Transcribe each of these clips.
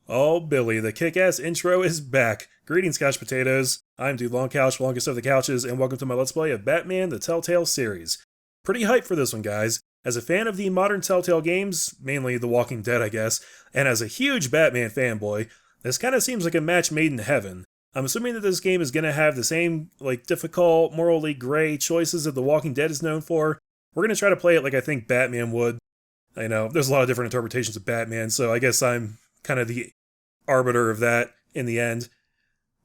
Oh, Billy, the kick-ass intro is back. Greetings, couch potatoes. I'm Dude Long Couch, longest of the couches, and welcome to my Let's Play of Batman, the Telltale Series. Pretty hyped for this one, guys. As a fan of the modern Telltale games, mainly The Walking Dead, I guess, and as a huge Batman fanboy, this kind of seems like a match made in heaven. I'm assuming that this game is going to have the same, difficult, morally gray choices that The Walking Dead is known for. We're going to try to play it like I think Batman would. I know, there's a lot of different interpretations of Batman, so I guess I'm kind of the arbiter of that in the end.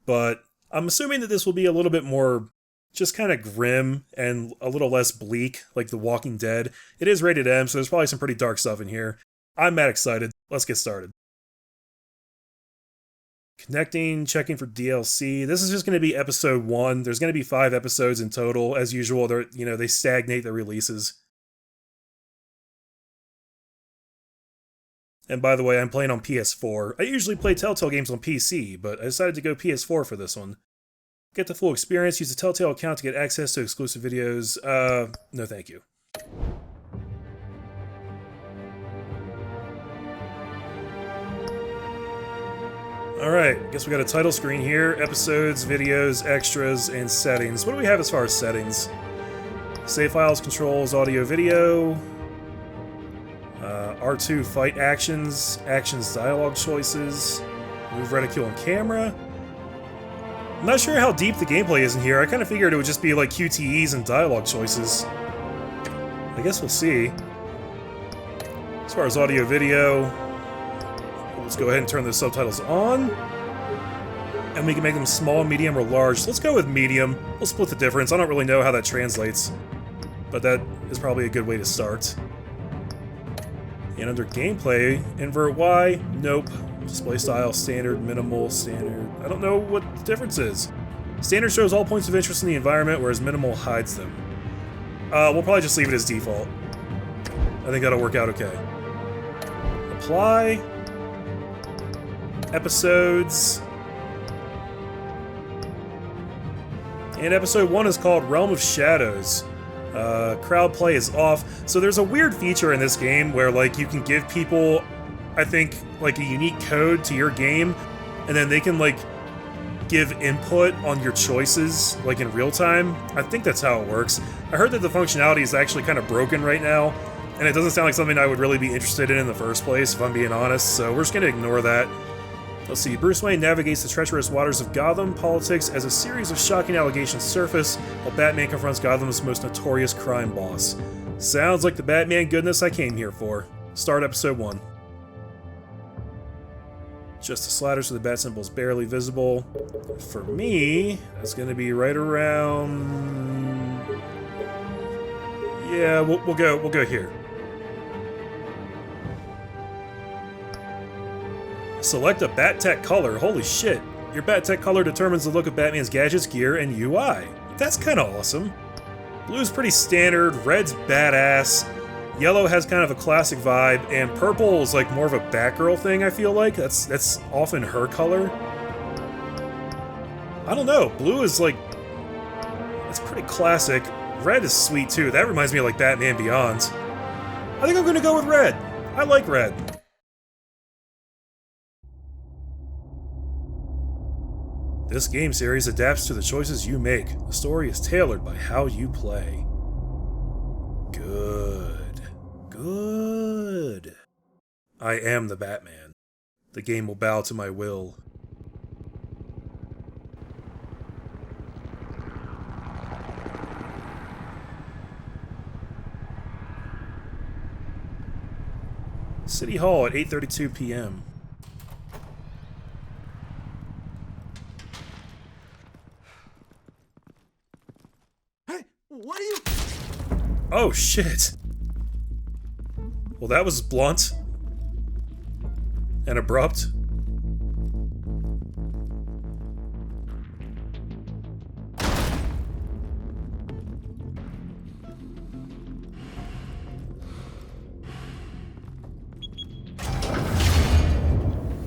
But I'm assuming that this will be a little bit more just kind of grim and a little less bleak, like The Walking Dead. It is rated M, so there's probably some pretty dark stuff in here. I'm mad excited. Let's get started. Connecting, checking for DLC. This is just going to be episode 1. There's going to be 5 episodes in total. As usual, they stagnate the releases. And by the way, I'm playing on PS4. I usually play Telltale games on PC, but I decided to go PS4 for this one. Get the full experience, use the Telltale account to get access to exclusive videos. No thank you. Alright, guess we got a title screen here. Episodes, videos, extras, and settings. What do we have as far as settings? Save files, controls, audio, video. R2 fight actions, dialogue choices, move reticule and camera. I'm not sure how deep the gameplay is in here. I kind of figured it would just be like QTEs and dialogue choices. I guess we'll see. As far as audio video, let's go ahead and turn the subtitles on. And we can make them small, medium, or large. So let's go with medium. We'll split the difference. I don't really know how that translates, but that is probably a good way to start. And under gameplay, invert Y, nope. Display style, standard, minimal, standard. I don't know what the difference is. Standard shows all points of interest in the environment, whereas minimal hides them. We'll probably just leave it as default. I think that'll work out okay. Apply. Episodes. And episode 1 is called Realm of Shadows. Crowd play is off. So there's a weird feature in this game where, you can give people, I think, a unique code to your game, and then they can, give input on your choices, in real time. I think that's how it works. I heard that the functionality is actually kind of broken right now, and it doesn't sound like something I would really be interested in the first place, if I'm being honest, so we're just gonna ignore that. Let's see, Bruce Wayne navigates the treacherous waters of Gotham politics as a series of shocking allegations surface, while Batman confronts Gotham's most notorious crime boss. Sounds like the Batman goodness I came here for. Start episode 1. Just the sliders so the bat symbol is barely visible. For me, that's gonna be right around... Yeah, we'll go here. Select a Bat-Tech color. Holy shit. Your Bat-Tech color determines the look of Batman's gadgets, gear, and UI. That's kinda awesome. Blue's pretty standard, red's badass, yellow has kind of a classic vibe, and purple is more of a Batgirl thing, I feel like. That's often her color. I don't know, blue is it's pretty classic. Red is sweet too. That reminds me of Batman Beyond. I think I'm gonna go with red. I like red. This game series adapts to the choices you make. The story is tailored by how you play. Good. Good. I am the Batman. The game will bow to my will. City Hall at 8:32 p.m. What are you... Oh, shit. Well, that was blunt. And abrupt.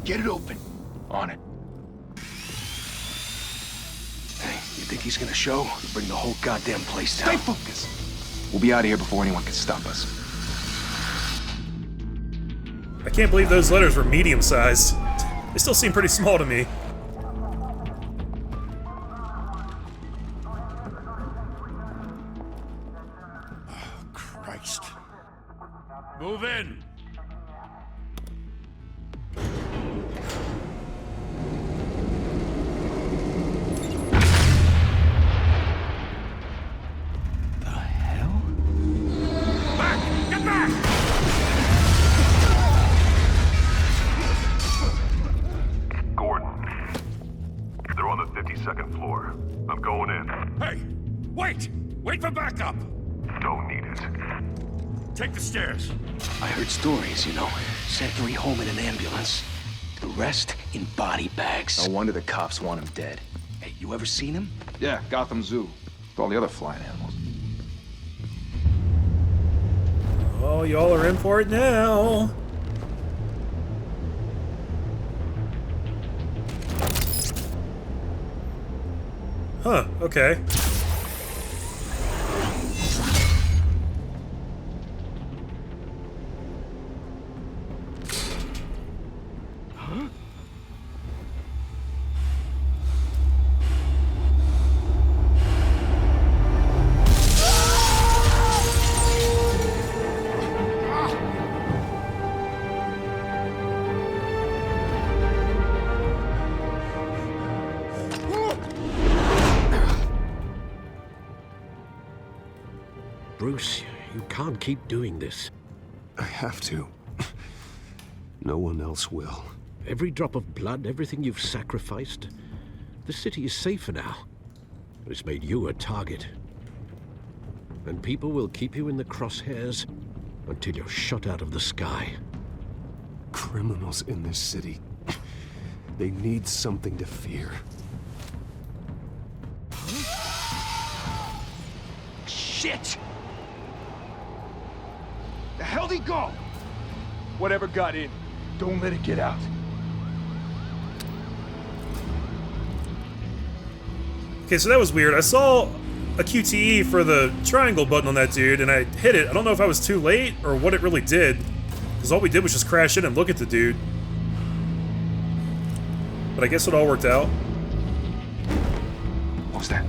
Get it open. On it. Hey, you think he's gonna show? Bring the whole goddamn place down. Stay focused. We'll be out of here before anyone can stop us. I can't believe those letters were medium-sized. They still seem pretty small to me. Oh, Christ. Move in! The hell? Back! Get back! Gordon, they're on the 52nd floor. I'm going in. Hey! Wait! Wait for backup! Don't need it. Take the stairs. I heard stories, you know. Sent 3 home in an ambulance. The rest in body bags. No wonder the cops want him dead. Hey, you ever seen him? Yeah, Gotham Zoo. With all the other flying animals. Oh, y'all are in for it now. Huh, okay. Bruce, you can't keep doing this. I have to. No one else will. Every drop of blood, everything you've sacrificed. The city is safer now. But it's made you a target. And people will keep you in the crosshairs until you're shot out of the sky. Criminals in this city. They need something to fear. Shit! The hell'd he go? Whatever got in, don't let it get out. Okay, so that was weird. I saw a QTE for the triangle button on that dude, and I hit it. I don't know if I was too late or what it really did, because all we did was just crash in and look at the dude. But I guess it all worked out. What was that?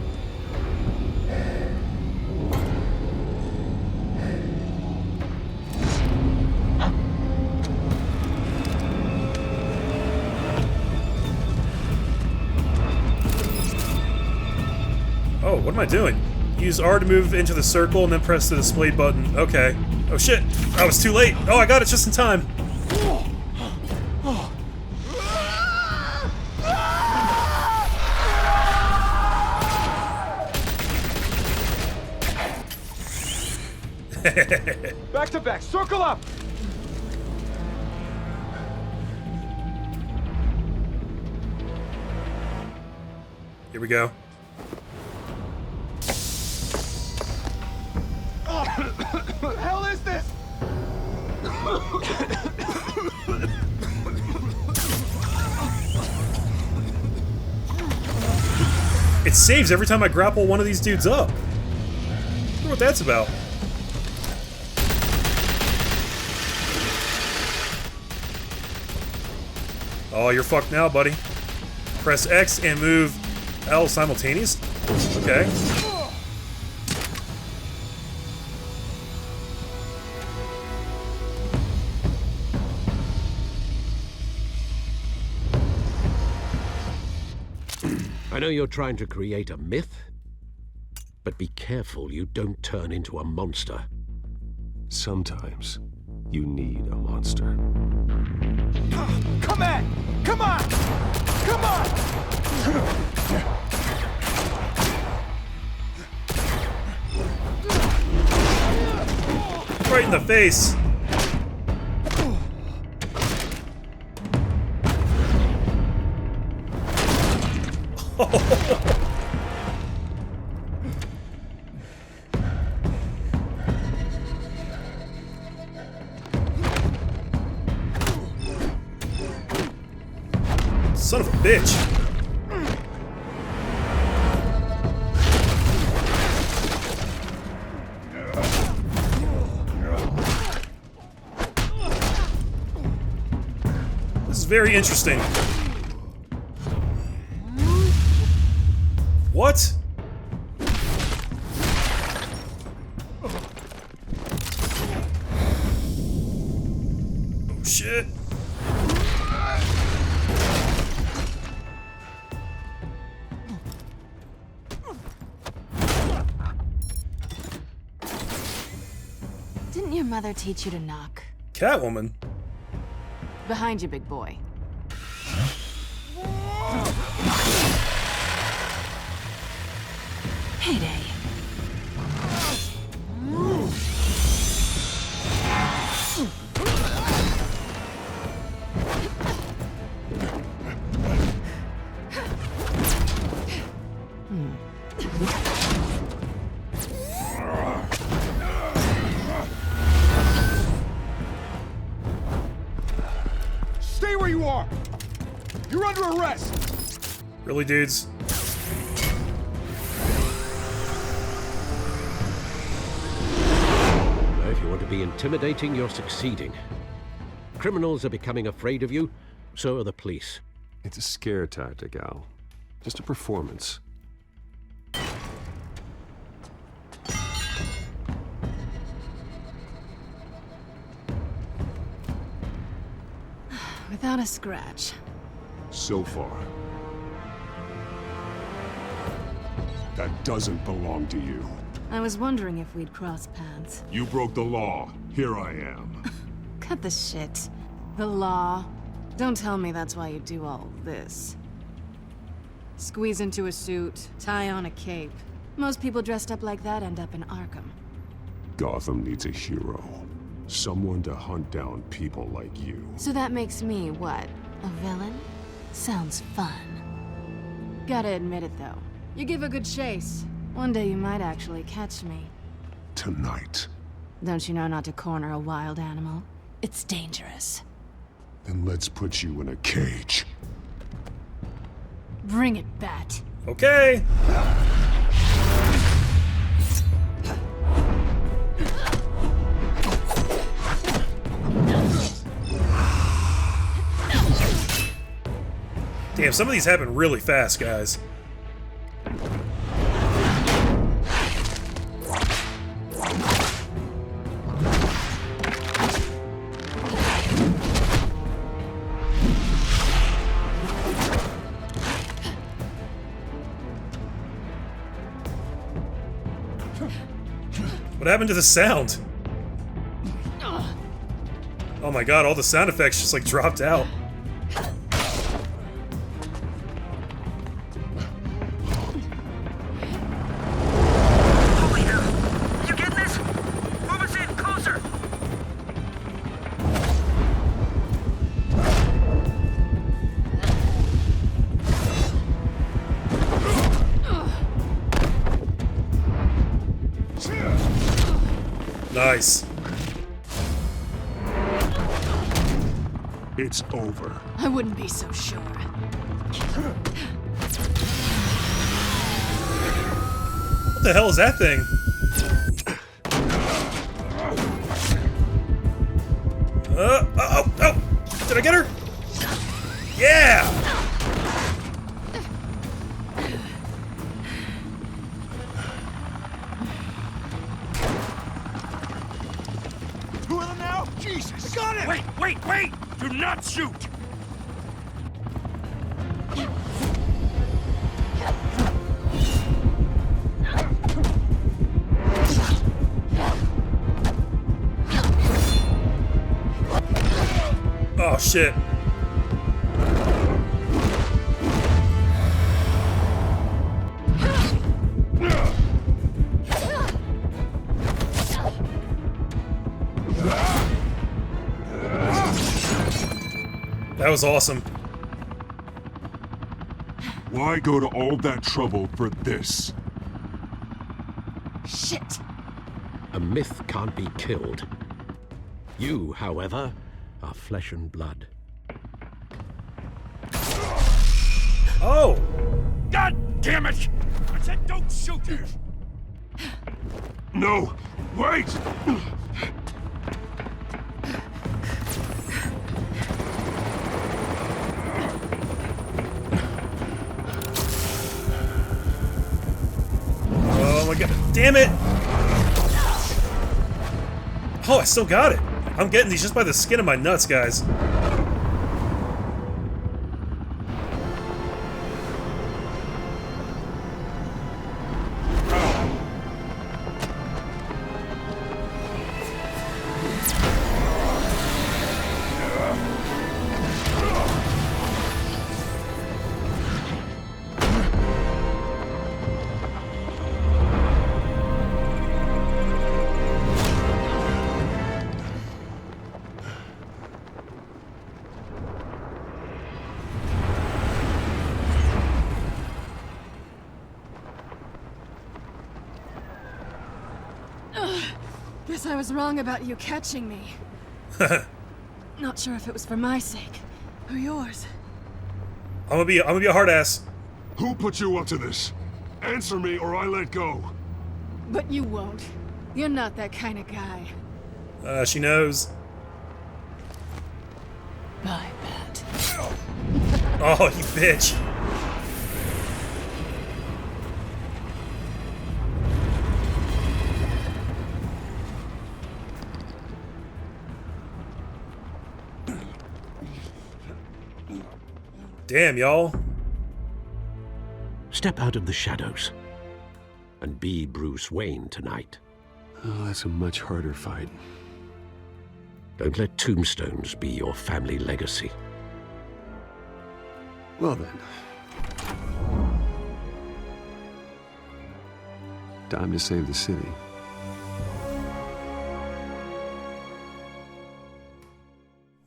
Oh, what am I doing? Use R to move into the circle and then press the display button. Okay. Oh shit! I was too late! Oh, I got it just in time! Back to back, circle up! Here we go. What the hell is this? It saves every time I grapple one of these dudes up. I wonder what that's about. Oh, you're fucked now, buddy. Press X and move L simultaneously? Okay. I know you're trying to create a myth, but be careful you don't turn into a monster. Sometimes you need a monster. Come on! Come on! Come on! Right in the face. Son of a bitch. This is very interesting. What? Oh shit. Didn't your mother teach you to knock? Catwoman? Behind you, big boy. Heyday. Stay where you are! You're under arrest! Really, dudes? If you want to be intimidating, you're succeeding. Criminals are becoming afraid of you, so are the police. It's a scare tactic, Al. Just a performance. Without a scratch. So far. That doesn't belong to you. I was wondering if we'd cross paths. You broke the law. Here I am. Cut the shit. The law. Don't tell me that's why you do all this. Squeeze into a suit, tie on a cape. Most people dressed up like that end up in Arkham. Gotham needs a hero. Someone to hunt down people like you. So that makes me, what, a villain? Sounds fun. Gotta admit it, though. You give a good chase. One day you might actually catch me. Tonight. Don't you know not to corner a wild animal? It's dangerous. Then let's put you in a cage. Bring it, Bat. Okay. Damn, some of these happen really fast, guys. What happened to the sound? Oh my god, all the sound effects just like dropped out. Nice. It's over. I wouldn't be so sure. What the hell is that thing? Oh! Did I get her? Yeah! Two of them now? Jesus! Got it! Wait! Do not shoot! Oh shit. That was awesome. Why go to all that trouble for this? Shit! A myth can't be killed. You, however, are flesh and blood. Oh! God damn it! I said don't shoot her! No! Wait! Oh my god. Damn it! Oh, I still got it. I'm getting these just by the skin of my nuts, guys. Guess I was wrong about you catching me. Not sure if it was for my sake or yours. I'm gonna be a hard ass. Who put you up to this? Answer me or I let go. But you won't. You're not that kind of guy. She knows. Bye, Bat. Oh, you bitch. Damn, y'all. Step out of the shadows and be Bruce Wayne tonight. Oh, that's a much harder fight. Don't let tombstones be your family legacy. Well then. Time to save the city.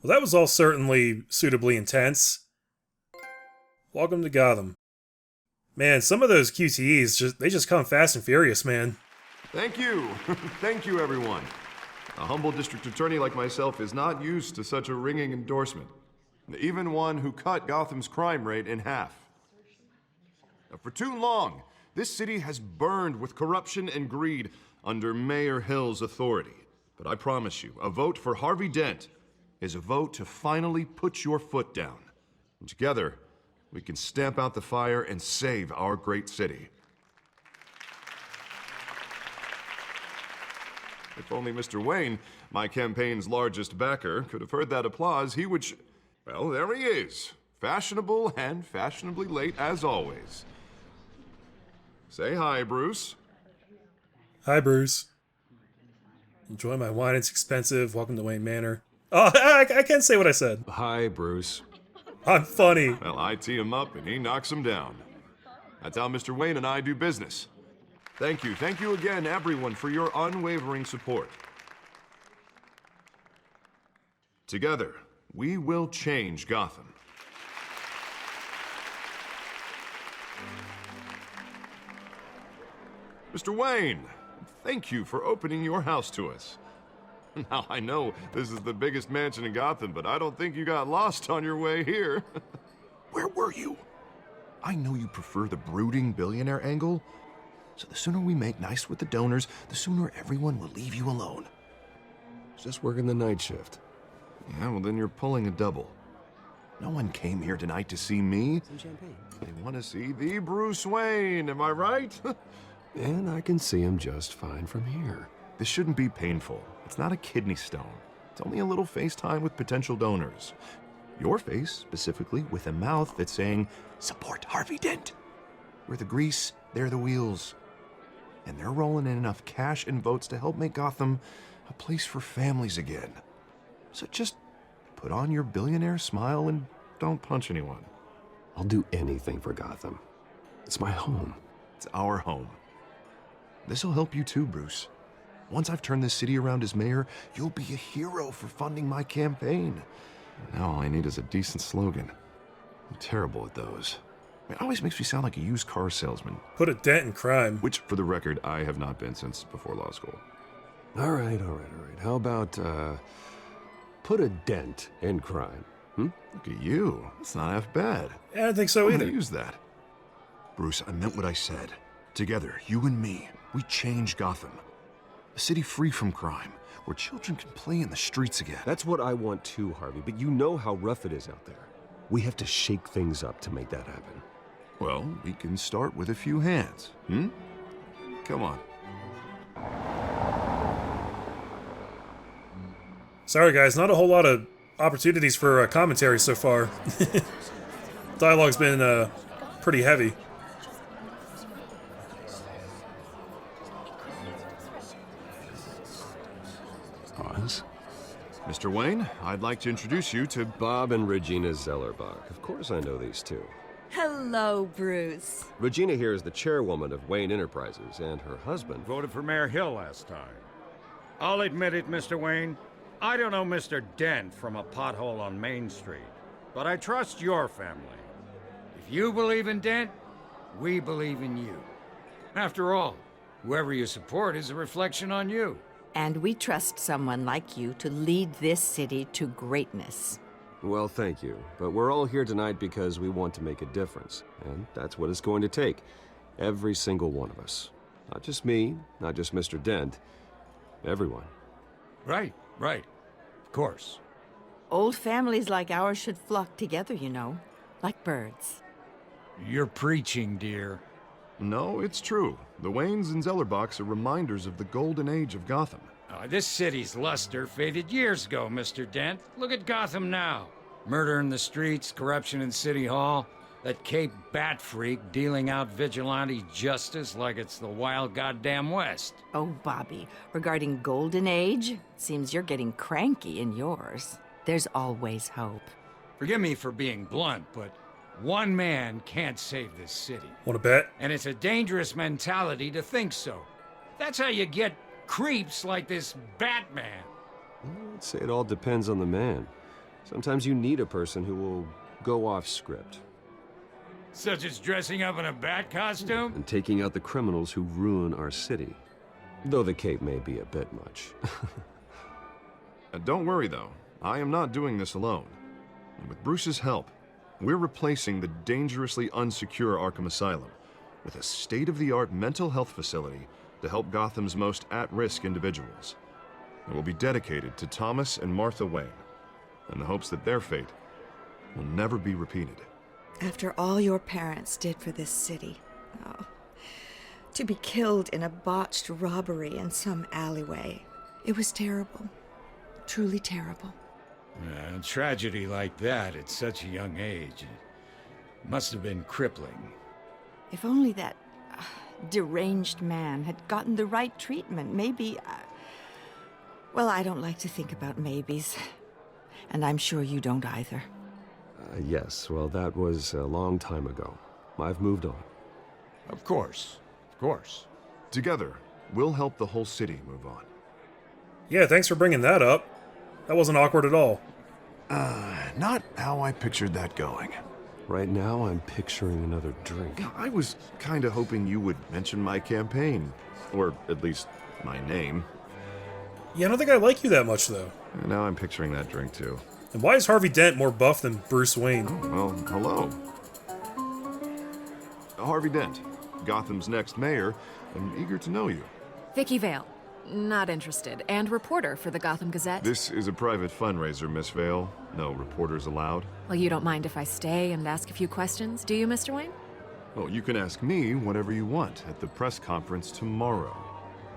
Well, that was all certainly suitably intense. Welcome to Gotham. Man, some of those QTEs, they just come fast and furious, man. Thank you. Thank you, everyone. A humble district attorney like myself is not used to such a ringing endorsement. Even one who cut Gotham's crime rate in half. For too long, this city has burned with corruption and greed under Mayor Hill's authority. But I promise you, a vote for Harvey Dent is a vote to finally put your foot down. And together, we can stamp out the fire and save our great city. If only Mr. Wayne, my campaign's largest backer, could have heard that applause, he would well, there he is. Fashionable and fashionably late as always. Say hi, Bruce. Hi, Bruce. Enjoy my wine, it's expensive. Welcome to Wayne Manor. Oh, I can't say what I said. Hi, Bruce. I'm funny. Well, I tee him up and he knocks him down. That's how Mr. Wayne and I do business. Thank you again, everyone, for your unwavering support. Together, we will change Gotham. Mr. Wayne, thank you for opening your house to us. Now, I know this is the biggest mansion in Gotham, but I don't think you got lost on your way here. Where were you? I know you prefer the brooding billionaire angle, so the sooner we make nice with the donors, the sooner everyone will leave you alone. Just working the night shift. Yeah, well then you're pulling a double. No one came here tonight to see me. Some champagne. They want to see the Bruce Wayne, am I right? And I can see him just fine from here. This shouldn't be painful. It's not a kidney stone. It's only a little FaceTime with potential donors. Your face, specifically, with a mouth that's saying, support Harvey Dent. We're the grease, they're the wheels. And they're rolling in enough cash and votes to help make Gotham a place for families again. So just put on your billionaire smile and don't punch anyone. I'll do anything for Gotham. It's my home. It's our home. This'll help you too, Bruce. Once I've turned this city around as mayor, you'll be a hero for funding my campaign. Now all I need is a decent slogan. I'm terrible at those. It always makes me sound like a used car salesman. Put a dent in crime. Which, for the record, I have not been since before law school. All right. How about, put a dent in crime? Look at you. That's not half bad. Yeah, I don't think so I'm either. gonna use that. Bruce, I meant what I said. Together, you and me, we change Gotham. A city free from crime, where children can play in the streets again. That's what I want too, Harvey, but you know how rough it is out there. We have to shake things up to make that happen. Well, we can start with a few hands, Come on. Sorry, guys, not a whole lot of opportunities for commentary so far. Dialogue's been pretty heavy. Hans? Mr. Wayne, I'd like to introduce you to Bob and Regina Zellerbach. Of course I know these two. Hello, Bruce. Regina here is the chairwoman of Wayne Enterprises, and her husband Voted for Mayor Hill last time. I'll admit it, Mr. Wayne. I don't know Mr. Dent from a pothole on Main Street, but I trust your family. If you believe in Dent, we believe in you. After all, whoever you support is a reflection on you. And we trust someone like you to lead this city to greatness. Well, thank you. But we're all here tonight because we want to make a difference. And that's what it's going to take. Every single one of us. Not just me, not just Mr. Dent. Everyone. Right. Of course. Old families like ours should flock together, you know, like birds. You're preaching, dear. No, it's true. The Waynes and Zellerbachs are reminders of the golden age of Gotham. This city's luster faded years ago, Mr. Dent. Look at Gotham now. Murder in the streets, corruption in City Hall, that Cape Bat freak dealing out vigilante justice like it's the wild goddamn West. Oh, Bobby, regarding Golden Age, seems you're getting cranky in yours. There's always hope. Forgive me for being blunt, but one man can't save this city. Want to bet? And it's a dangerous mentality to think so. That's how you get creeps like this Batman. I'd say it all depends on the man. Sometimes you need a person who will go off script. Such as dressing up in a bat costume? And taking out the criminals who ruin our city. Though the cape may be a bit much. Don't worry, though. I am not doing this alone. And with Bruce's help, we're replacing the dangerously unsecure Arkham Asylum with a state-of-the-art mental health facility to help Gotham's most at-risk individuals. It will be dedicated to Thomas and Martha Wayne, in the hopes that their fate will never be repeated. After all your parents did for this city, to be killed in a botched robbery in some alleyway, it was terrible. Truly terrible. A tragedy like that at such a young age must have been crippling. If only that deranged man had gotten the right treatment, maybe... Well, I don't like to think about maybes. And I'm sure you don't either. Yes, well, that was a long time ago. I've moved on. Of course. Together, we'll help the whole city move on. Yeah, thanks for bringing that up. That wasn't awkward at all. Not how I pictured that going. Right now, I'm picturing another drink. I was kinda hoping you would mention my campaign. Or at least my name. Yeah, I don't think I like you that much, though. And now I'm picturing that drink, too. And why is Harvey Dent more buff than Bruce Wayne? Well, hello. Harvey Dent, Gotham's next mayor. I'm eager to know you. Vicky Vale. Not interested. And reporter for the Gotham Gazette. This is a private fundraiser, Miss Vale. No reporters allowed. Well, you don't mind if I stay and ask a few questions, do you, Mr. Wayne? Well, you can ask me whatever you want at the press conference tomorrow.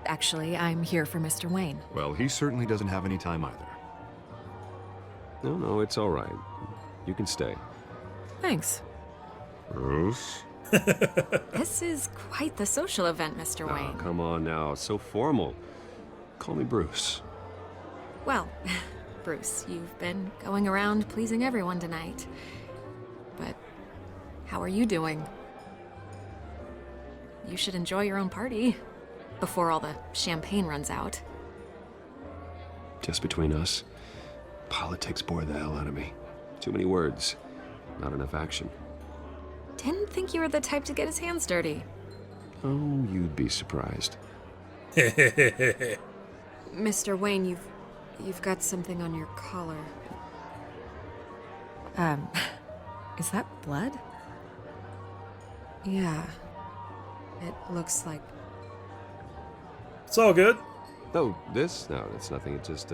Actually, I'm here for Mr. Wayne. Well, he certainly doesn't have any time either. No, it's all right. You can stay. Thanks. Bruce? This is quite the social event, Mr. Wayne. Come on now, it's so formal. Call me Bruce. Well, Bruce, you've been going around pleasing everyone tonight. But how are you doing? You should enjoy your own party before all the champagne runs out. Just between us, politics bore the hell out of me. Too many words, not enough action. Didn't think you were the type to get his hands dirty. Oh, you'd be surprised. Mr. Wayne, you've got something on your collar. Is that blood? Yeah. It looks like... It's all good. Oh, this? No, it's nothing. It just,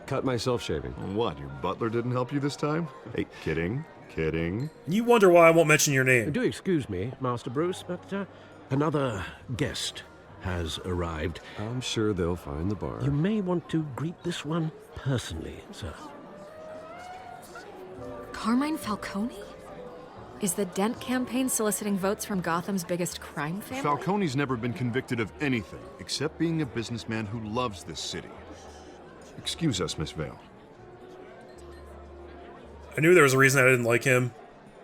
cut myself shaving. What, your butler didn't help you this time? Hey, kidding. And you wonder why I won't mention your name. Do excuse me, Master Bruce, but another guest has arrived. I'm sure they'll find the bar. You may want to greet this one personally, sir. Carmine Falcone? Is the Dent campaign soliciting votes from Gotham's biggest crime family? Falcone's never been convicted of anything except being a businessman who loves this city. Excuse us, Miss Vale. I knew there was a reason I didn't like him.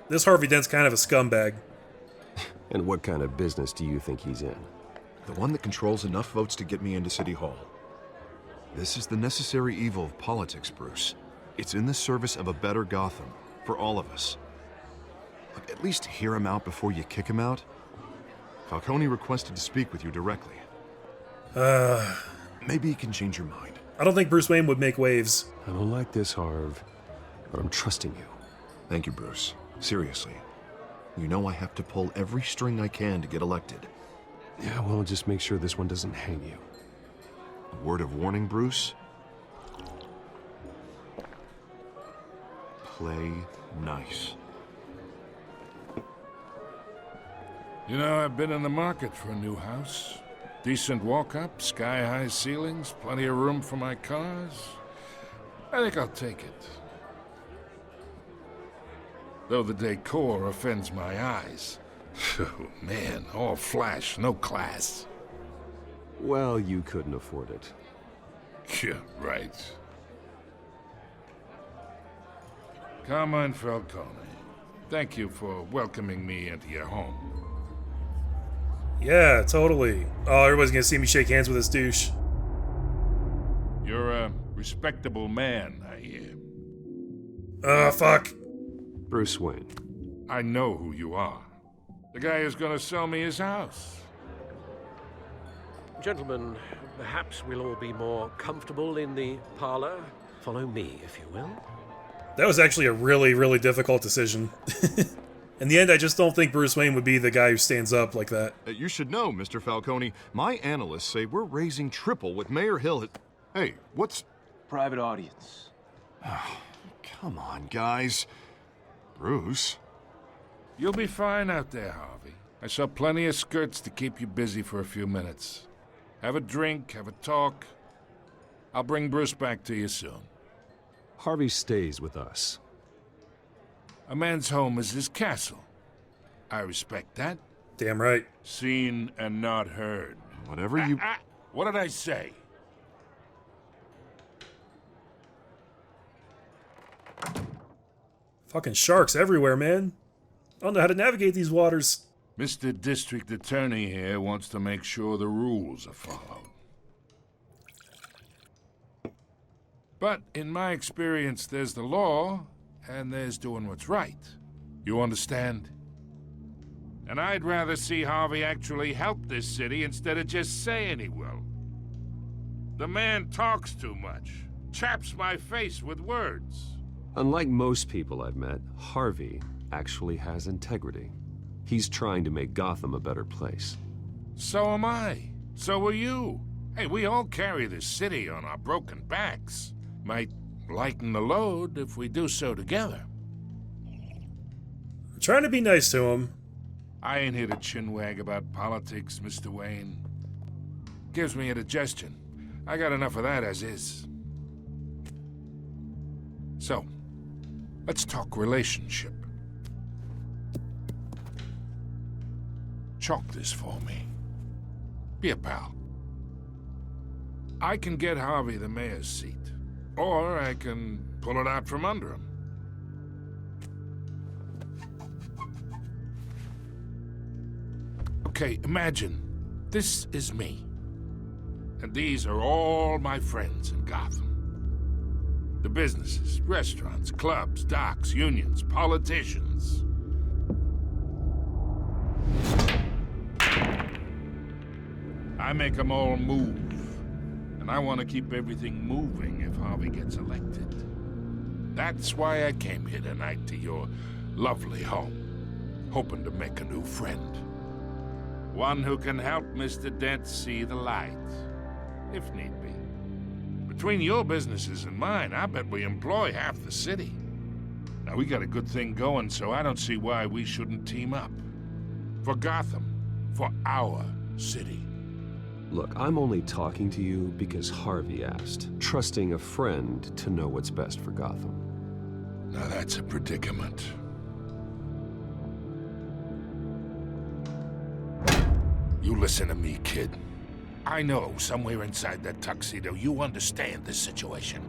This Harvey Dent's kind of a scumbag. And what kind of business do you think he's in? The one that controls enough votes to get me into City Hall. This is the necessary evil of politics, Bruce. It's in the service of a better Gotham, for all of us. Look, at least hear him out before you kick him out. Falcone requested to speak with you directly. Maybe he can change your mind. I don't think Bruce Wayne would make waves. I don't like this, Harv, but I'm trusting you. Thank you, Bruce. Seriously. You know I have to pull every string I can to get elected. Yeah, well, just make sure this one doesn't hang you. A word of warning, Bruce? Play nice. You know, I've been in the market for a new house. Decent walk-up, sky-high ceilings, plenty of room for my cars. I think I'll take it. Though the decor offends my eyes. Oh, man, all flash, no class. Well, you couldn't afford it. Yeah, right. Carmine Falcone, thank you for welcoming me into your home. Yeah, totally. Oh, everybody's gonna see me shake hands with this douche. You're a respectable man, I hear. Fuck. Bruce Wayne. I know who you are. The guy who's gonna sell me his house. Gentlemen, perhaps we'll all be more comfortable in the parlor. Follow me, if you will. That was actually a really, really difficult decision. In the end, I just don't think Bruce Wayne would be the guy who stands up like that. You should know, Mr. Falcone, my analysts say we're raising triple with Mayor Hill. Hey, what's... Private audience. Come on, guys. Bruce? You'll be fine out there, Harvey. I saw plenty of skirts to keep you busy for a few minutes. Have a drink, have a talk. I'll bring Bruce back to you soon. Harvey stays with us. A man's home is his castle. I respect that. Damn right. Seen and not heard. Whatever you... What did I say? Fucking sharks everywhere, man. I don't know how to navigate these waters. Mr. District Attorney here wants to make sure the rules are followed. But in my experience, there's the law, and there's doing what's right. You understand? And I'd rather see Harvey actually help this city instead of just saying he will. The man talks too much, chaps my face with words. Unlike most people I've met, Harvey actually has integrity. He's trying to make Gotham a better place. So am I. So are you. Hey, we all carry this city on our broken backs. Might lighten the load if we do so together. I'm trying to be nice to him. I ain't here to chinwag about politics, Mr. Wayne. Gives me indigestion. I got enough of that as is. So, let's talk relationship. Chalk this for me. Be a pal. I can get Harvey the mayor's seat. Or I can pull it out from under him. Okay, imagine this is me. And these are all my friends in Gotham. The businesses, restaurants, clubs, docks, unions, politicians. I make them all move. And I want to keep everything moving if Harvey gets elected. That's why I came here tonight to your lovely home, hoping to make a new friend. One who can help Mr. Dent see the light, if need be. Between your businesses and mine, I bet we employ half the city. Now, we got a good thing going, so I don't see why we shouldn't team up. For Gotham, for our city. Look, I'm only talking to you because Harvey asked, trusting a friend to know what's best for Gotham. Now that's a predicament. You listen to me, kid. I know somewhere inside that tuxedo you understand this situation.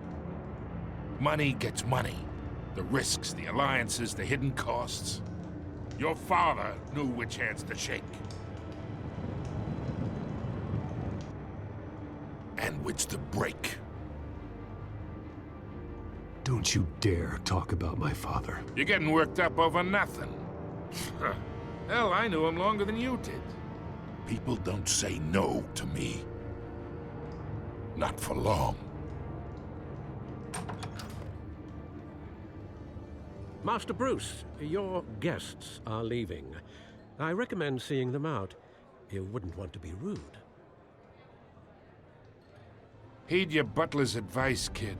Money gets money. The risks, the alliances, the hidden costs. Your father knew which hands to shake. And which to break. Don't you dare talk about my father. You're getting worked up over nothing. Hell, I knew him longer than you did. People don't say no to me. Not for long. Master Bruce, your guests are leaving. I recommend seeing them out. You wouldn't want to be rude. Heed your butler's advice, kid.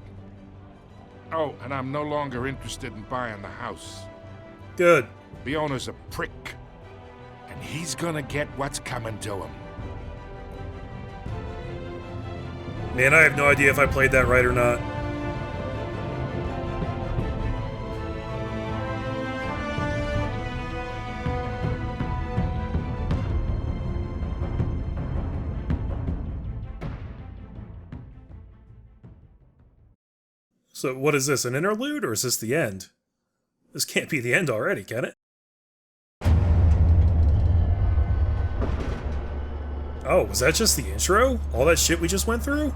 Oh, and I'm no longer interested in buying the house. Good. The owner's a prick. And he's gonna get what's coming to him. Man, I have no idea if I played that right or not. So what is this, an interlude, or is this the end? This can't be the end already, can it? Oh, was that just the intro? All that shit we just went through?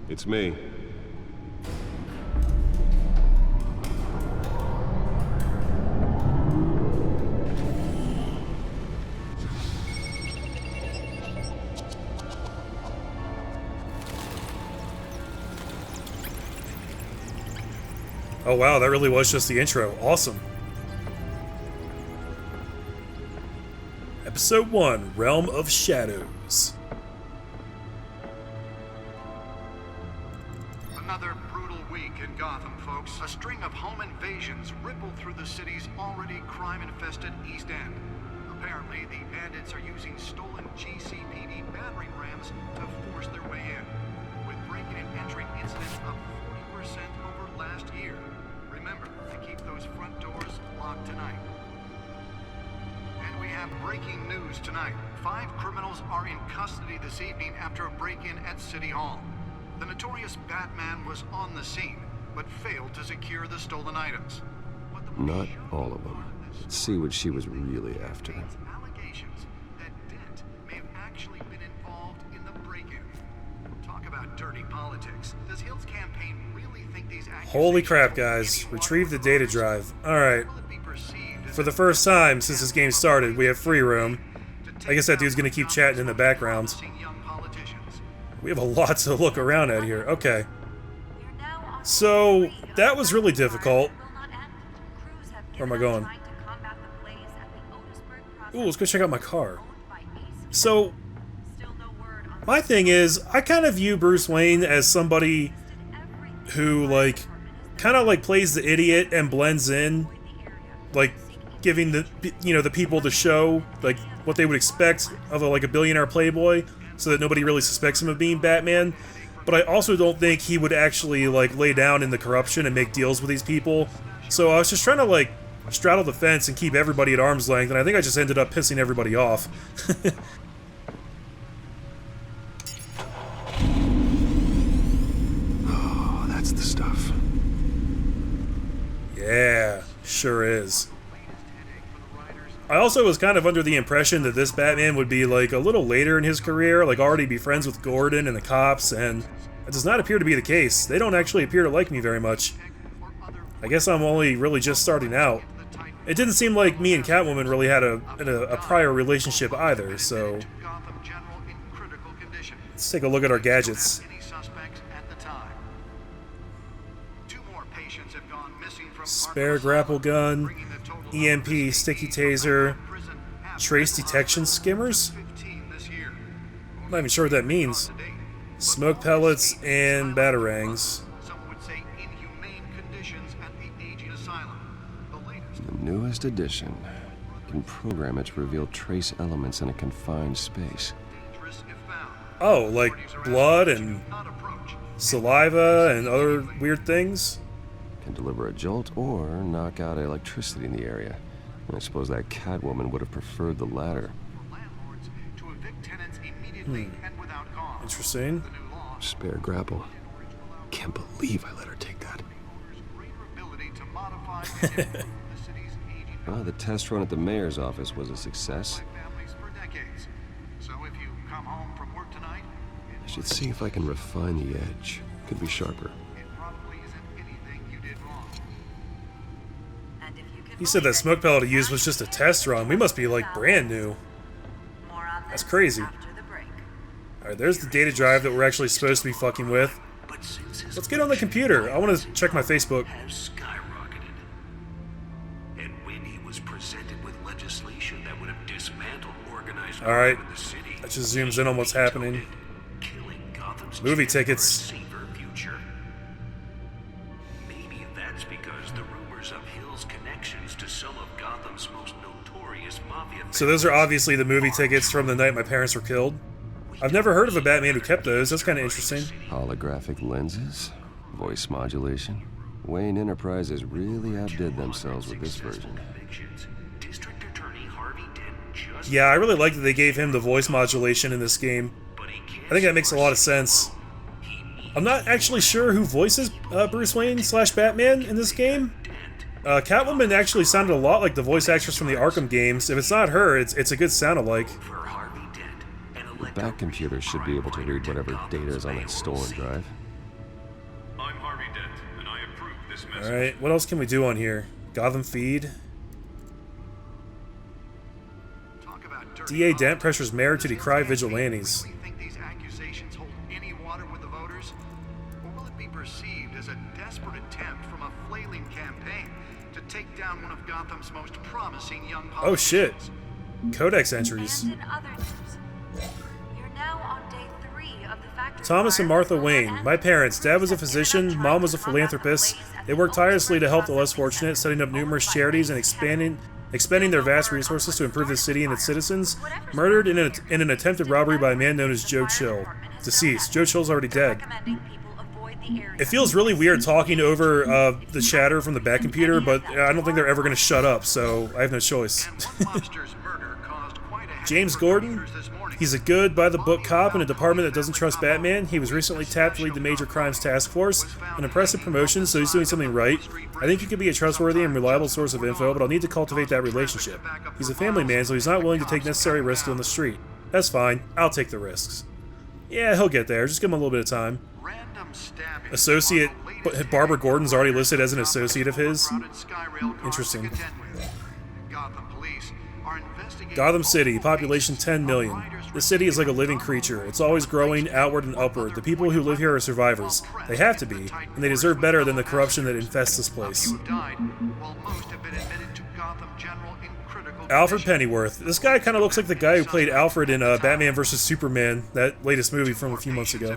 It's me. Oh wow, that really was just the intro. Awesome. Episode 1, Realm of Shadows. Another brutal week in Gotham, folks. A string of home invasions rippled through the city's already crime-infested East End. Apparently, the bandits are using stolen GCPD battering rams to force their way in, with breaking and entering incidents up 40% over last year. Remember to keep those front doors locked tonight. And we have breaking news tonight. 5 criminals are in custody this evening after a break-in at City Hall. The notorious Batman was on the scene, but failed to secure the stolen items. Not all of them. Let's see what she was really after. Allegations that Dent may have actually been involved in the break-in. Talk about dirty politics. Does Hill's campaign really think these Holy crap, guys. Retrieve the data drive. Alright. For the first time since this game started, we have free room. I guess that dude's gonna keep chatting in the background. We have a lot to look around at here. Okay. So, that was really difficult. Where am I going? Ooh, let's go check out my car. So, my thing is, I kind of view Bruce Wayne as somebody who, like, kind of, like, plays the idiot and blends in. Like, giving the, you know, the people the show, like, what they would expect of, like, a billionaire playboy, so that nobody really suspects him of being Batman. But I also don't think he would actually, like, lay down in the corruption and make deals with these people. So I was just trying to, like, straddle the fence and keep everybody at arm's length, and I think I just ended up pissing everybody off. Oh, that's the stuff. Yeah, sure is. I also was kind of under the impression that this Batman would be like a little later in his career, like already be friends with Gordon and the cops, and it does not appear to be the case. They don't actually appear to like me very much. I guess I'm only really just starting out. It didn't seem like me and Catwoman really had a prior relationship either, so... Let's take a look at our gadgets. Spare grapple gun, EMP, sticky taser, trace detection skimmers? I'm not even sure what that means. Smoke pellets and batarangs. The newest edition. You can program it to reveal trace elements in a confined space. Oh, like blood and saliva and other weird things? Can deliver a jolt or knock out electricity in the area. And I suppose that Catwoman would have preferred the latter. Interesting. Spare grapple. Can't believe I let her take that. Well, the test run at the mayor's office was a success. I should see if I can refine the edge. Could be sharper. He said that smoke pellet he used was just a test run. We must be like brand new. That's crazy. Alright, there's the data drive that we're actually supposed to be fucking with. Let's get on the computer. I want to check my Facebook. Alright, that just zooms in on what's happening. Movie tickets. Maybe that's because the rumors of Hill's connections to some of Gotham's most notorious mafia. So those are obviously the movie tickets from the night my parents were killed. I've never heard of a Batman who kept those. That's kind of interesting. Holographic lenses, voice modulation. Wayne Enterprises really outdid themselves with this version. Yeah, I really like that they gave him the voice modulation in this game. I think that makes a lot of sense. I'm not actually sure who voices Bruce Wayne / Batman in this game. Catwoman actually sounded a lot like the voice actress from the Arkham games. If it's not her, it's a good sound-alike. The back computer should be able to read whatever data is on that stolen drive. I'm Harvey Dent, and I approve this message. Alright, what else can we do on here? Gotham feed. DA Dent pressures mayor to decry vigilantes. Think these accusations hold any water with the voters? Or will it be perceived as a desperate attempt from a flailing campaign to take down one of Gotham's most promising young politicians? Oh shit. Codex entries. Thomas and Martha Wayne. My parents. Dad was a physician, Mom was a philanthropist. They worked tirelessly to help the less fortunate, setting up numerous charities and expending their vast resources to improve the city and its citizens. Murdered in an attempted robbery by a man known as Joe Chill. Deceased. Joe Chill's already dead. It feels really weird talking over the chatter from the back computer, but I don't think they're ever going to shut up, so I have no choice. James Gordon. He's a good, by-the-book cop in a department that doesn't trust Batman. He was recently tapped to lead the Major Crimes Task Force. An impressive promotion, so he's doing something right. I think he could be a trustworthy and reliable source of info, but I'll need to cultivate that relationship. He's a family man, so he's not willing to take necessary risks on the street. That's fine. I'll take the risks. Yeah, he'll get there. Just give him a little bit of time. Associate... Barbara Gordon's already listed as an associate of his? Interesting. Gotham City, population 10 million. This city is like a living creature. It's always growing outward and upward. The people who live here are survivors. They have to be, and they deserve better than the corruption that infests this place. Alfred Pennyworth. This guy kind of looks like the guy who played Alfred in Batman vs. Superman, that latest movie from a few months ago.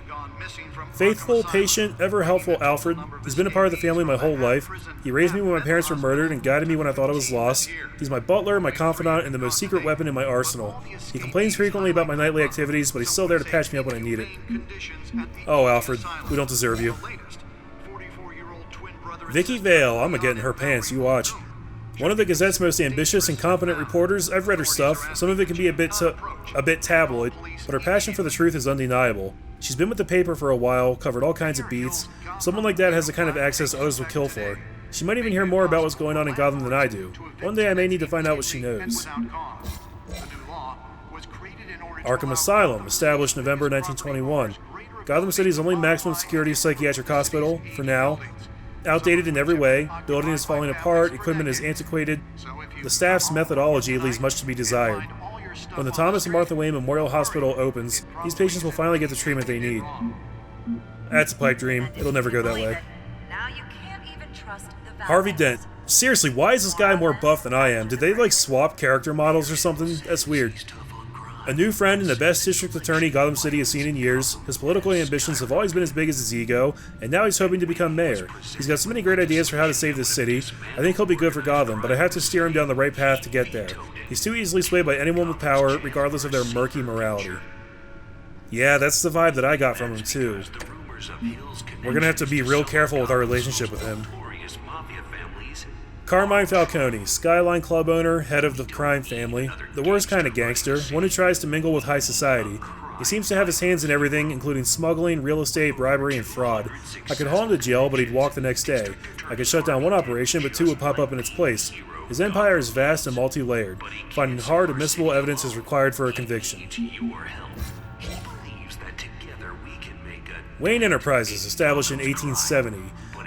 Faithful, patient, ever helpful Alfred. He's been a part of the family my whole life. He raised me when my parents were murdered and guided me when I thought I was lost. He's my butler, my confidant, and the most secret weapon in my arsenal. He complains frequently about my nightly activities, but he's still there to patch me up when I need it. Oh, Alfred, we don't deserve you. Vicky Vale. I'm gonna get in her pants, you watch. One of the Gazette's most ambitious and competent reporters. I've read her stuff. Some of it can be a bit tabloid, but her passion for the truth is undeniable. She's been with the paper for a while, covered all kinds of beats. Someone like that has the kind of access others would kill for. She might even hear more about what's going on in Gotham than I do. One day I may need to find out what she knows. Arkham Asylum, established November 1921. Gotham City's only maximum security psychiatric hospital, for now. Outdated in every way, building is falling apart, equipment is antiquated, the staff's methodology leaves much to be desired. When the Thomas and Martha Wayne Memorial Hospital opens, these patients will finally get the treatment they need. That's a pipe dream. It'll never go that way. Harvey Dent. Seriously, why is this guy more buff than I am? Did they, like, swap character models or something? That's weird. A new friend and the best district attorney Gotham City has seen in years. His political ambitions have always been as big as his ego, and now he's hoping to become mayor. He's got so many great ideas for how to save this city. I think he'll be good for Gotham, but I have to steer him down the right path to get there. He's too easily swayed by anyone with power, regardless of their murky morality. Yeah, that's the vibe that I got from him, too. We're gonna have to be real careful with our relationship with him. Carmine Falcone, Skyline Club owner, head of the crime family, the worst kind of gangster, one who tries to mingle with high society. He seems to have his hands in everything, including smuggling, real estate, bribery, and fraud. I could haul him to jail, but he'd walk the next day. I could shut down one operation, but two would pop up in its place. His empire is vast and multi-layered. Finding hard, admissible evidence is required for a conviction. Wayne Enterprises, established in 1870.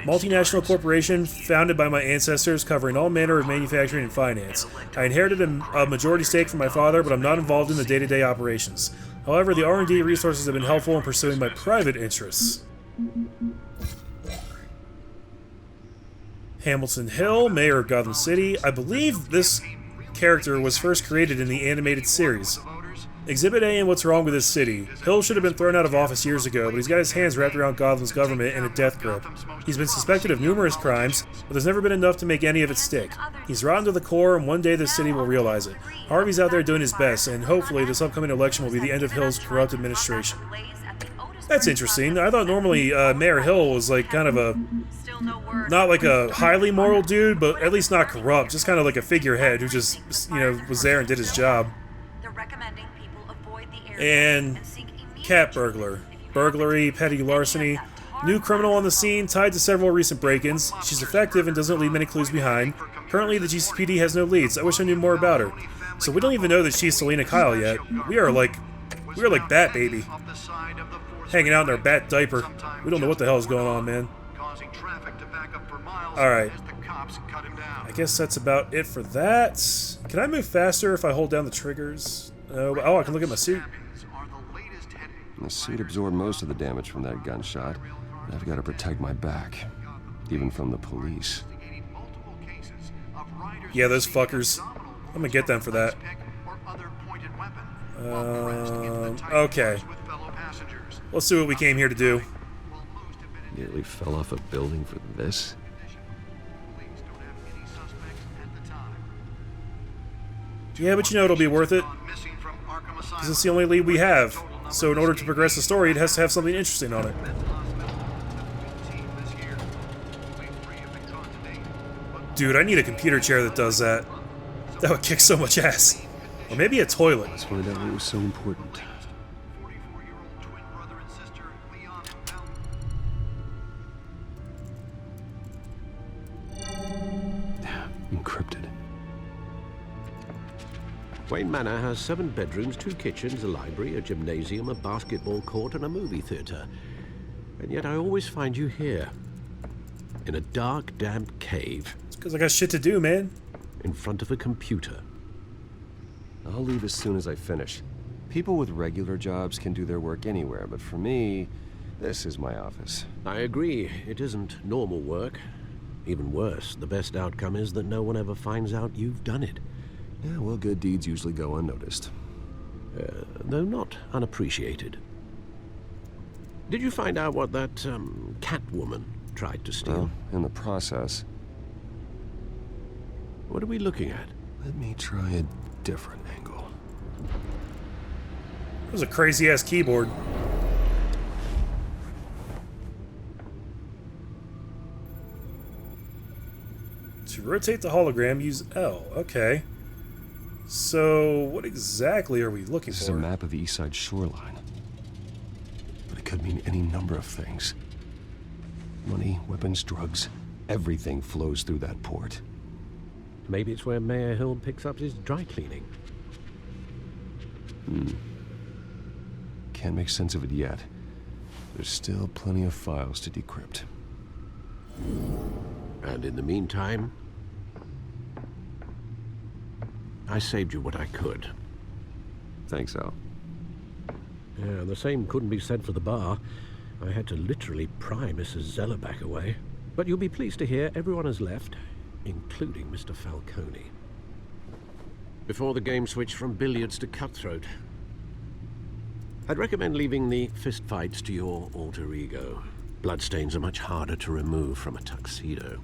Multinational corporation founded by my ancestors, covering all manner of manufacturing and finance. I inherited a majority stake from my father, but I'm not involved in the day-to-day operations. However, the R&D resources have been helpful in pursuing my private interests. Hamilton Hill, mayor of Gotham City. I believe this character was first created in the animated series. Exhibit A in What's Wrong with This City. Hill should have been thrown out of office years ago, but he's got his hands wrapped around Gotham's government in a death grip. He's been suspected of numerous crimes, but there's never been enough to make any of it stick. He's rotten to the core, and one day this city will realize it. Harvey's out there doing his best, and hopefully this upcoming election will be the end of Hill's corrupt administration. That's interesting. I thought normally Mayor Hill was like kind of a... not like a highly moral dude, but at least not corrupt. Just kind of like a figurehead who just, you know, was there and did his job. And cat burglar. Burglary, petty larceny. New criminal on the scene, tied to several recent break-ins. She's effective and doesn't leave many clues behind. Currently, the GCPD has no leads. I wish I knew more about her. So we don't even know that she's Selena Kyle yet. We are like Bat Baby. Hanging out in our bat diaper. We don't know what the hell is going on, man. Alright. I guess that's about it for that. Can I move faster if I hold down the triggers? Oh, I can look at my suit. The suit absorbed most of the damage from that gunshot. I've got to protect my back, even from the police. Yeah, those fuckers. I'm gonna get them for that. Okay. Let's do what we came here to do. Nearly fell off a building for this? Yeah, but you know it'll be worth it. Because it's the only lead we have. So in order to progress the story, it has to have something interesting on it. Dude, I need a computer chair that does that. That would kick so much ass. Or maybe a toilet. Let's find out what was so important. Encrypted. Wayne Manor has 7 bedrooms, 2 kitchens, a library, a gymnasium, a basketball court, and a movie theater. And yet I always find you here. In a dark, damp cave. It's because I got shit to do, man. In front of a computer. I'll leave as soon as I finish. People with regular jobs can do their work anywhere, but for me, this is my office. I agree. It isn't normal work. Even worse, the best outcome is that no one ever finds out you've done it. Yeah, well, good deeds usually go unnoticed. Though not unappreciated. Did you find out what that, Catwoman tried to steal? Well, in the process. What are we looking at? Let me try a different angle. That was a crazy-ass keyboard. To rotate the hologram, use L. Okay. So, what exactly are we looking for? This is a map of the East Side shoreline. But it could mean any number of things. Money, weapons, drugs. Everything flows through that port. Maybe it's where Mayor Hill picks up his dry cleaning. Can't make sense of it yet. There's still plenty of files to decrypt. And in the meantime, I saved you what I could. Thanks, Al. Yeah, the same couldn't be said for the bar. I had to literally pry Mrs. Zeller back away. But you'll be pleased to hear everyone has left, including Mr. Falcone. Before the game switched from billiards to cutthroat. I'd recommend leaving the fistfights to your alter ego. Bloodstains are much harder to remove from a tuxedo.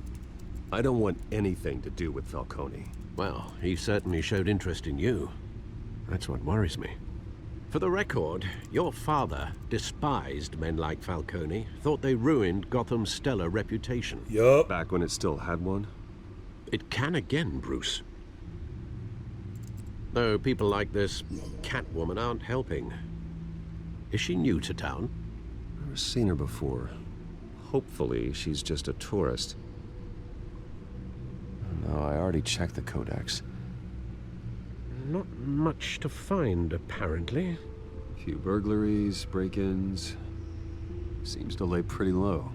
I don't want anything to do with Falcone. Well, he certainly showed interest in you. That's what worries me. For the record, your father despised men like Falcone, thought they ruined Gotham's stellar reputation. Yup. Back when it still had one? It can again, Bruce. Though people like this Catwoman aren't helping. Is she new to town? Never seen her before. Hopefully, she's just a tourist. No, I already checked the codex. Not much to find, apparently. Few burglaries, break-ins. Seems to lay pretty low.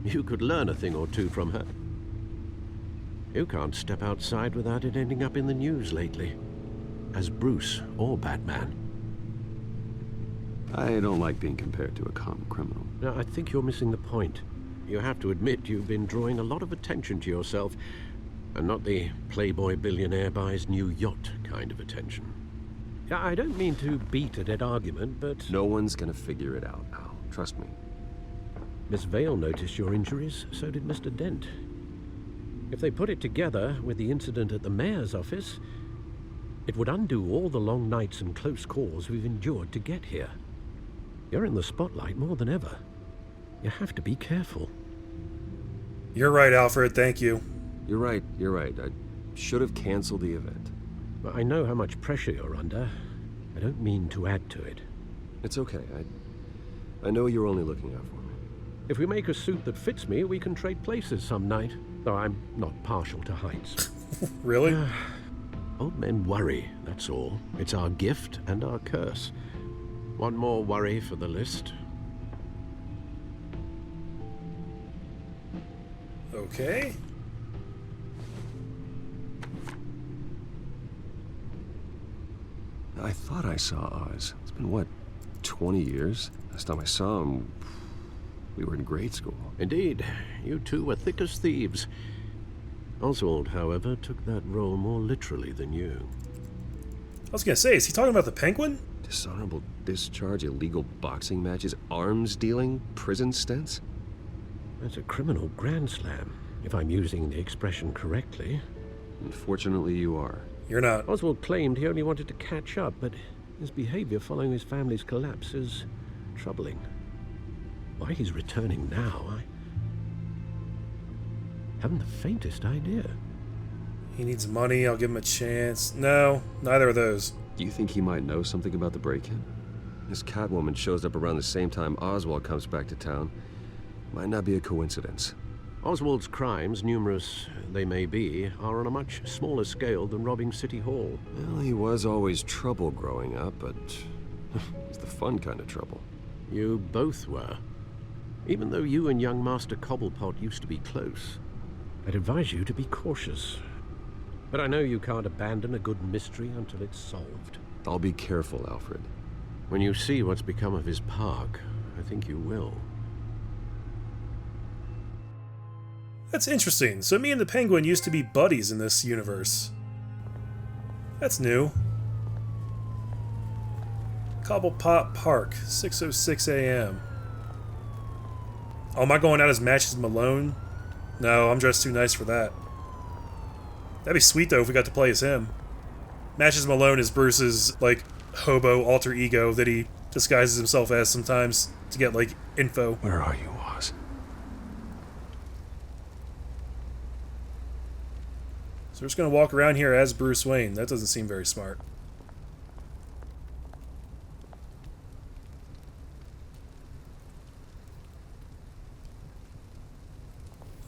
You could learn a thing or two from her. You can't step outside without it ending up in the news lately. As Bruce or Batman. I don't like being compared to a common criminal. No, I think you're missing the point. You have to admit you've been drawing a lot of attention to yourself, and not the playboy billionaire buys new yacht kind of attention. I don't mean to beat a dead argument, but... No one's gonna figure it out, Al. Trust me. Miss Vale noticed your injuries, so did Mr. Dent. If they put it together with the incident at the mayor's office, it would undo all the long nights and close calls we've endured to get here. You're in the spotlight more than ever. You have to be careful. You're right, Alfred. Thank you. You're right. I should have canceled the event. I know how much pressure you're under. I don't mean to add to it. It's okay. I know you're only looking out for me. If we make a suit that fits me, we can trade places some night. Though I'm not partial to heights. Really? Old men worry, that's all. It's our gift and our curse. One more worry for the list. Okay. I thought I saw Oz. It's been, what, 20 years? Last time I saw him, we were in grade school. Indeed. You two were thick as thieves. Oswald, however, took that role more literally than you. I was gonna say, is he talking about the Penguin? Dishonorable discharge, illegal boxing matches, arms dealing, prison stints? That's a criminal grand slam, if I'm using the expression correctly. Unfortunately, you are. You're not. Oswald claimed he only wanted to catch up, but his behavior following his family's collapse is troubling. Why he's returning now, I haven't the faintest idea. He needs money, I'll give him a chance. No, neither of those. Do you think he might know something about the break-in? This Catwoman shows up around the same time Oswald comes back to town. Might not be a coincidence. Oswald's crimes, numerous they may be, are on a much smaller scale than robbing City Hall. Well, he was always trouble growing up, but it's the fun kind of trouble. You both were. Even though you and young Master Cobblepot used to be close. I'd advise you to be cautious. But I know you can't abandon a good mystery until it's solved. I'll be careful, Alfred. When you see what's become of his park, I think you will. That's interesting. So me and the Penguin used to be buddies in this universe. That's new. Cobblepot Park, 6:06 a.m. Oh, am I going out as Matches Malone? No, I'm dressed too nice for that. That'd be sweet, though, if we got to play as him. Matches Malone is Bruce's, like, hobo alter ego that he disguises himself as sometimes to get, like, info. Where are you, Oz? So we're just gonna walk around here as Bruce Wayne. That doesn't seem very smart.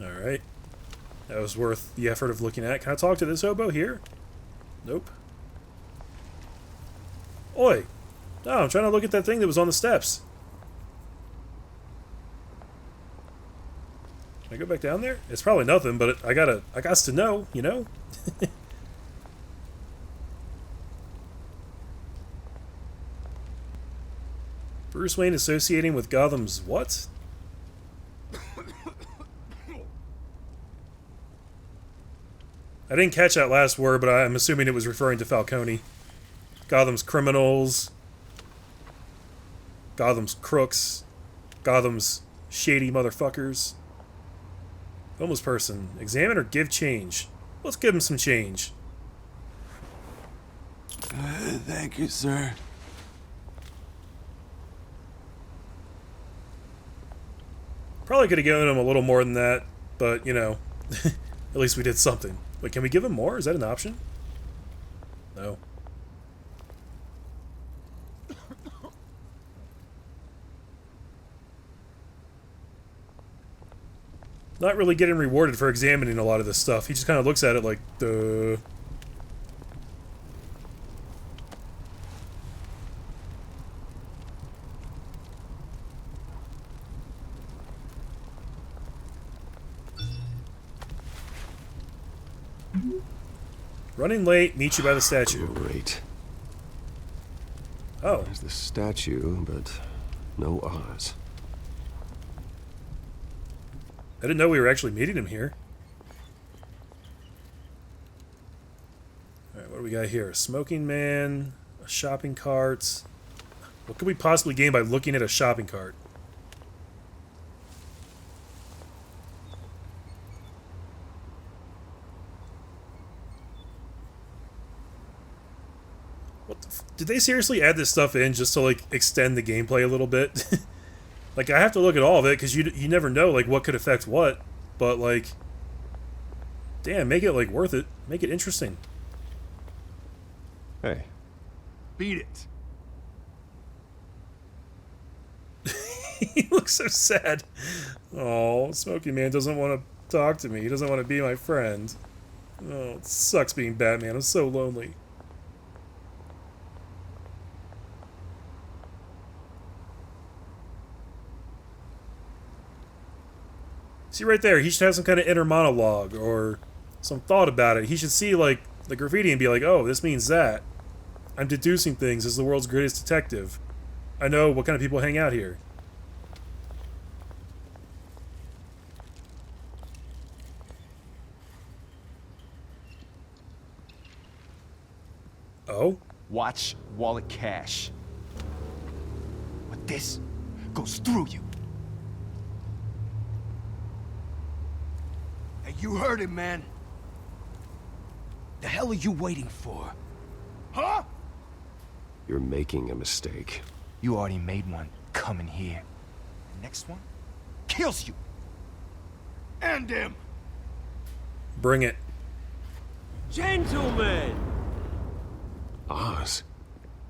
Alright. was worth the effort of looking at. Can I talk to this hobo here? Nope. Oi! Oh, I'm trying to look at that thing that was on the steps. Can I go back down there? It's probably nothing, but I got to know, you know? Bruce Wayne associating with Gotham's what? I didn't catch that last word, but I'm assuming it was referring to Falcone. Gotham's criminals. Gotham's crooks. Gotham's shady motherfuckers. Homeless person. Examine or give change? Let's give him some change. Thank you, sir. Probably could have given him a little more than that, but, you know, at least we did something. Wait, can we give him more? Is that an option? No. Not really getting rewarded for examining a lot of this stuff. He just kind of looks at it like, duh. Running late, meet you by the statue. Great. Oh. There's the statue, but no Oz. I didn't know we were actually meeting him here. Alright, what do we got here? A smoking man, a shopping cart. What could we possibly gain by looking at a shopping cart? Did they seriously add this stuff in just to, like, extend the gameplay a little bit? Like, I have to look at all of it, because you never know, like, what could affect what. But, like, damn, make it, like, worth it. Make it interesting. Hey. Beat it. He looks so sad. Oh, Smokey Man doesn't want to talk to me. He doesn't want to be my friend. Oh, it sucks being Batman. I'm so lonely. See right there, he should have some kind of inner monologue or some thought about it. He should see, like, the graffiti and be like, oh, this means that. I'm deducing things as the world's greatest detective. I know what kind of people hang out here. Oh? Watch wallet cash. But this goes through you. Hey, you heard him, man. The hell are you waiting for? Huh? You're making a mistake. You already made one coming here. The next one kills you. And him. Bring it. Gentlemen! Oz.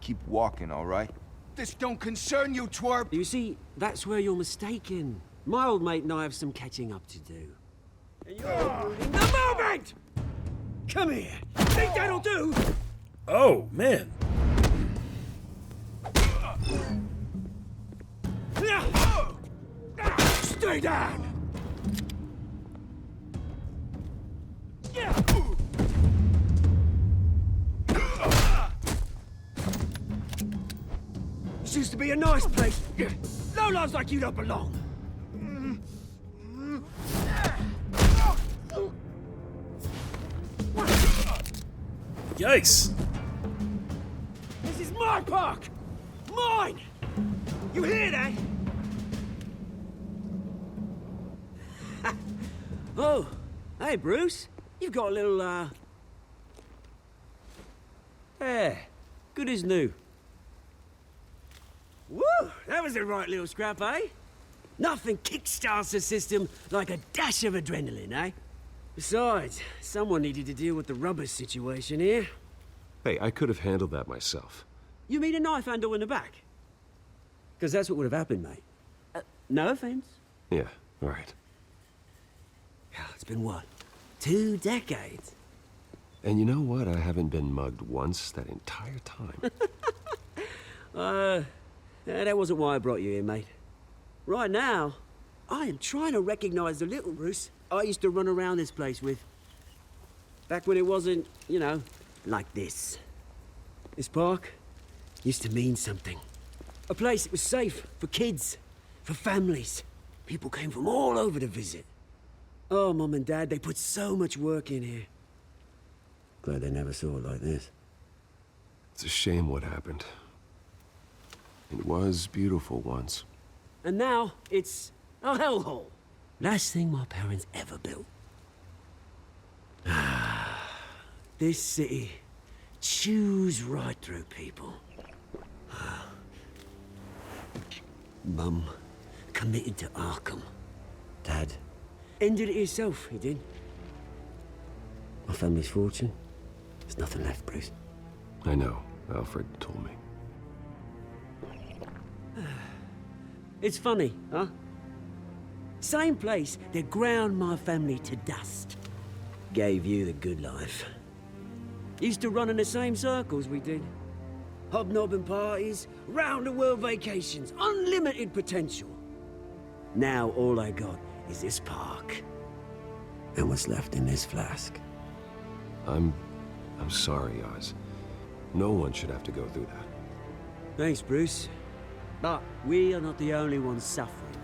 Keep walking, all right? This don't concern you, twerp! You see, that's where you're mistaken. My old mate and I have some catching up to do. And you're ruining the moment! Come here. Think that'll do? Oh, man. Stay down! This used to be a nice place. No lives like you don't belong. Yikes. This is my park! Mine! You hear that? Oh, hey, Bruce. You've got a little, Yeah, good as new. Woo! That was a right little scrap, eh? Nothing kickstarts the system like a dash of adrenaline, eh? Besides, someone needed to deal with the rubber situation here. Hey, I could have handled that myself. You mean a knife handle in the back? Because that's what would have happened, mate. No offense. Yeah, all right. It's been what? 2 decades. And you know what? I haven't been mugged once that entire time. That wasn't why I brought you here, mate. Right now, I am trying to recognize the little Bruce I used to run around this place with. Back when it wasn't, you know, like this. This park used to mean something. A place that was safe for kids, for families. People came from all over to visit. Oh, Mum and Dad, they put so much work in here. Glad they never saw it like this. It's a shame what happened. It was beautiful once. And now, it's a hellhole. Last thing my parents ever built. This city chews right through people. Mum committed to Arkham. Dad ended it himself, he did. My family's fortune, there's nothing left, Bruce. I know. Alfred told me. It's funny, huh? Same place that ground my family to dust. Gave you the good life. Used to run in the same circles we did. Hobnobbing parties, round-the-world vacations, unlimited potential. Now all I got is this park. And what's left in this flask. I'm sorry, Oz. No one should have to go through that. Thanks, Bruce. But we are not the only ones suffering.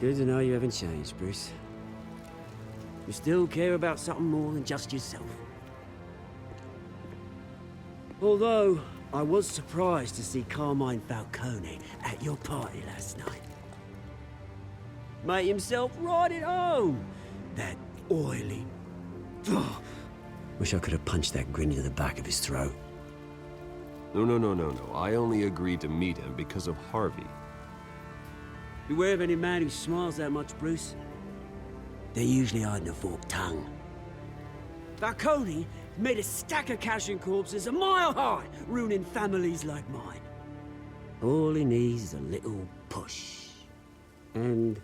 Good to know you haven't changed, Bruce. You still care about something more than just yourself. Although, I was surprised to see Carmine Falcone at your party last night. Made himself right at home. That oily... Ugh. Wish I could have punched that grin into the back of his throat. No. I only agreed to meet him because of Harvey. Beware of any man who smiles that much, Bruce. They're usually hiding a forked tongue. Falcone made a stack of cash and corpses a mile high, ruining families like mine. All he needs is a little push. And...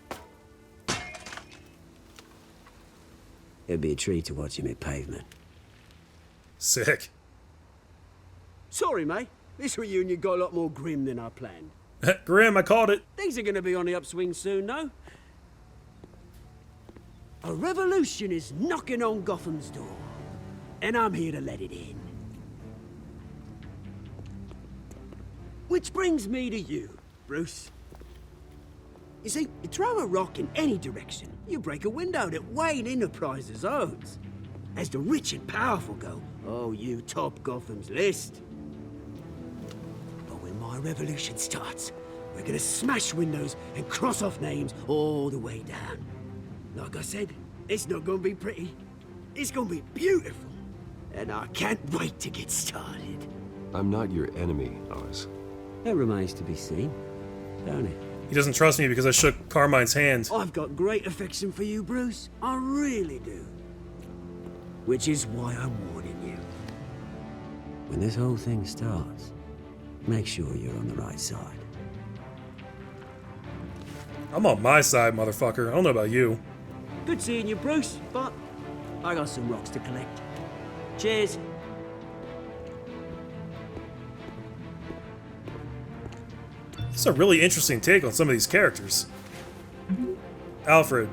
it'd be a treat to watch him hit pavement. Sick. Sorry, mate. This reunion got a lot more grim than I planned. Grim, I called it. Things are gonna be on the upswing soon, though. A revolution is knocking on Gotham's door. And I'm here to let it in. Which brings me to you, Bruce. You see, you throw a rock in any direction, you break a window that Wayne Enterprises owns. As the rich and powerful go, oh, you top Gotham's list. But when my revolution starts, we're gonna smash windows and cross off names all the way down. Like I said, it's not gonna be pretty. It's gonna be beautiful. And I can't wait to get started. I'm not your enemy, Oz. That remains to be seen, don't it? He doesn't trust me because I shook Carmine's hand. I've got great affection for you, Bruce. I really do. Which is why I'm warning you. When this whole thing starts, make sure you're on the right side. I'm on my side, motherfucker. I don't know about you. Good seeing you, Bruce, but I got some rocks to collect. Cheers. This is a really interesting take on some of these characters. Alfred.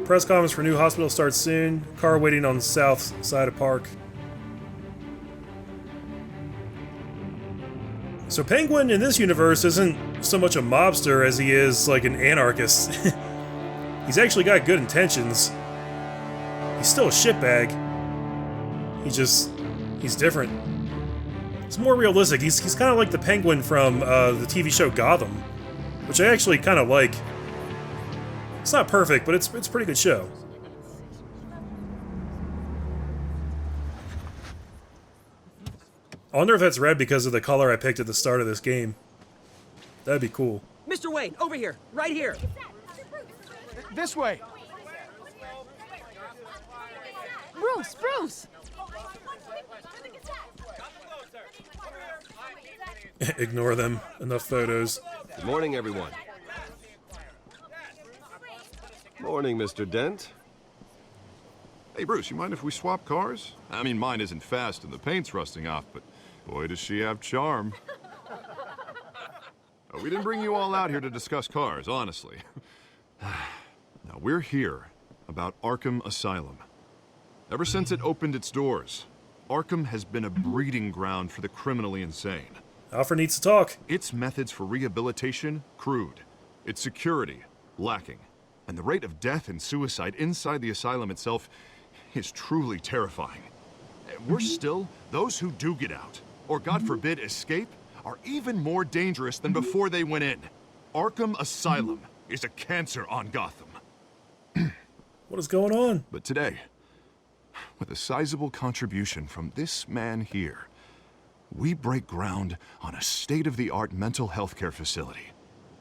Press conference for new hospital starts soon. Car waiting on the south side of park. So Penguin in this universe isn't so much a mobster as he is like an anarchist. He's actually got good intentions. He's still a shitbag. He's different. It's more realistic. He's kind of like the Penguin from the TV show Gotham, which I actually kind of like. It's not perfect, but it's a pretty good show. I wonder if that's red because of the color I picked at the start of this game. That'd be cool. Mr. Wayne, over here, right here. This way. Bruce! Ignore them. Enough photos. Good morning, everyone. Morning, Mr. Dent. Hey, Bruce, you mind if we swap cars? I mean, mine isn't fast and the paint's rusting off, but boy, does she have charm. We didn't bring you all out here to discuss cars, honestly. Now, we're here about Arkham Asylum. Ever since it opened its doors, Arkham has been a breeding ground for the criminally insane. Alfred needs to talk. Its methods for rehabilitation, crude. Its security, lacking. And the rate of death and suicide inside the asylum itself is truly terrifying. Worse still, those who do get out, or God forbid escape, are even more dangerous than before they went in. Arkham Asylum is a cancer on Gotham. What is going on? But today, with a sizable contribution from this man here, we break ground on a state-of-the-art mental health care facility.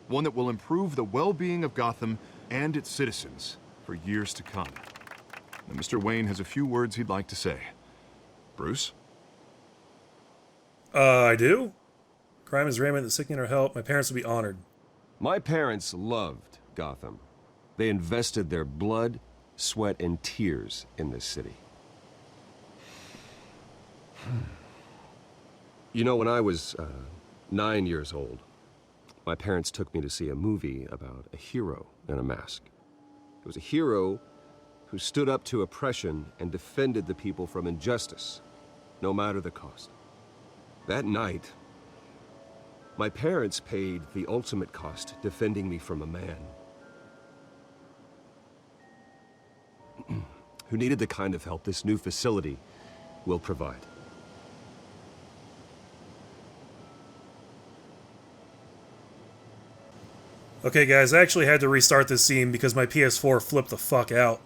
One that will improve the well-being of Gotham and its citizens for years to come. Now, Mr. Wayne has a few words he'd like to say. Bruce? I do? Crime is rampant, the sick need our help. My parents would be honored. My parents loved Gotham. They invested their blood, sweat, and tears in this city. You know, when I was 9 years old, my parents took me to see a movie about a hero in a mask. It was a hero who stood up to oppression and defended the people from injustice, no matter the cost. That night, my parents paid the ultimate cost defending me from a man who needed the kind of help this new facility will provide. Okay, guys, I actually had to restart this scene because my PS4 flipped the fuck out.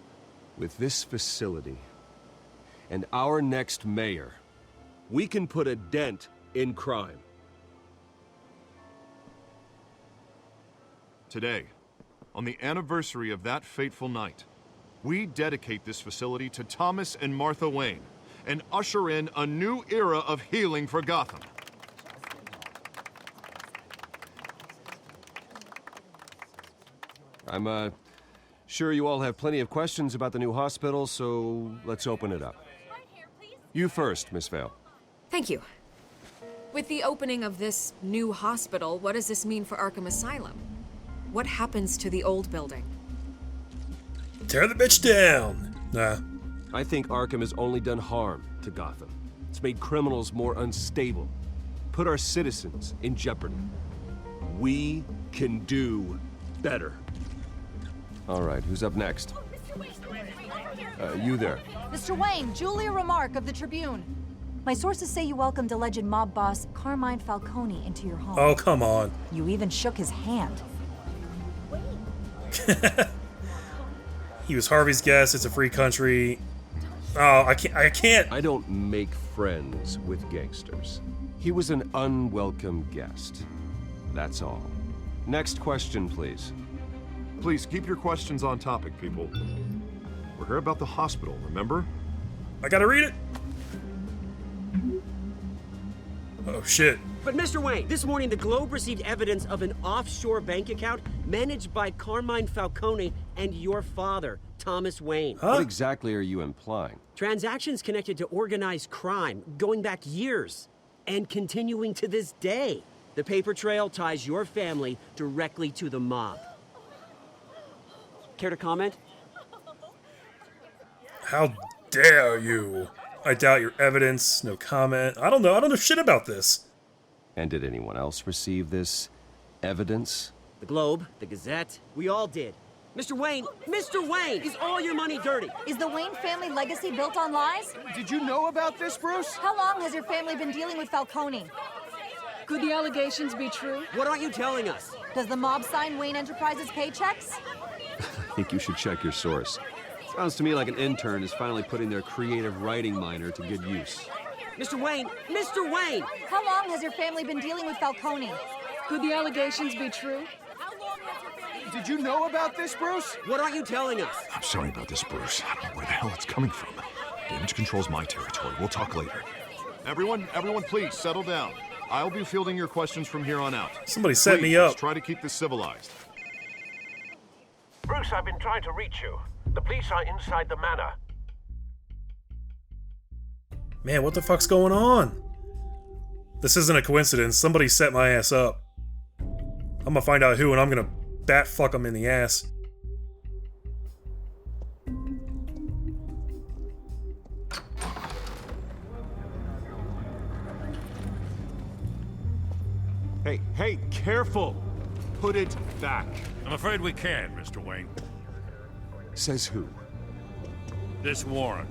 With this facility and our next mayor, we can put a dent in crime. Today, on the anniversary of that fateful night, we dedicate this facility to Thomas and Martha Wayne and usher in a new era of healing for Gotham. I'm sure you all have plenty of questions about the new hospital, so let's open it up. You first, Miss Vale. Thank you. With the opening of this new hospital, what does this mean for Arkham Asylum? What happens to the old building? Tear the bitch down! Nah. I think Arkham has only done harm to Gotham. It's made criminals more unstable, put our citizens in jeopardy. We can do better. All right, who's up next? You there. Mr. Wayne, Julia Remark of the Tribune. My sources say you welcomed alleged mob boss Carmine Falcone into your home. Oh, come on. You even shook his hand. He was Harvey's guest. It's a free country. Oh, I can't. I don't make friends with gangsters. He was an unwelcome guest. That's all. Next question, please. Please, keep your questions on topic, people. We're here about the hospital, remember? I gotta read it. Oh, shit. But Mr. Wayne, this morning the Globe received evidence of an offshore bank account managed by Carmine Falcone and your father, Thomas Wayne. Huh? What exactly are you implying? Transactions connected to organized crime, going back years, and continuing to this day. The paper trail ties your family directly to the mob. Care to comment? How dare you? I doubt your evidence. No comment. I don't know shit about this. And did anyone else receive this evidence? The Globe, the Gazette, we all did. Mr. Wayne, is all your money dirty? Is the Wayne family legacy built on lies? Did you know about this, Bruce? How long has your family been dealing with Falcone? Could the allegations be true? What aren't you telling us? Does the mob sign Wayne Enterprises paychecks? I think you should check your source. Sounds to me like an intern is finally putting their creative writing minor to good use. Mr. Wayne! How long has your family been dealing with Falcone? Could the allegations be true? Did you know about this, Bruce? What aren't you telling us? I'm sorry about this, Bruce. I don't know where the hell it's coming from. Damage control's my territory. We'll talk later. Everyone, please settle down. I'll be fielding your questions from here on out. Somebody set me up. Let's try to keep this civilized. Bruce, I've been trying to reach you. The police are inside the Manor. Man, what the fuck's going on? This isn't a coincidence. Somebody set my ass up. I'm gonna find out who, and I'm gonna bat fuck them in the ass. Hey, careful! Put it back. I'm afraid we can't, Mr. Wayne. Says who? This warrant.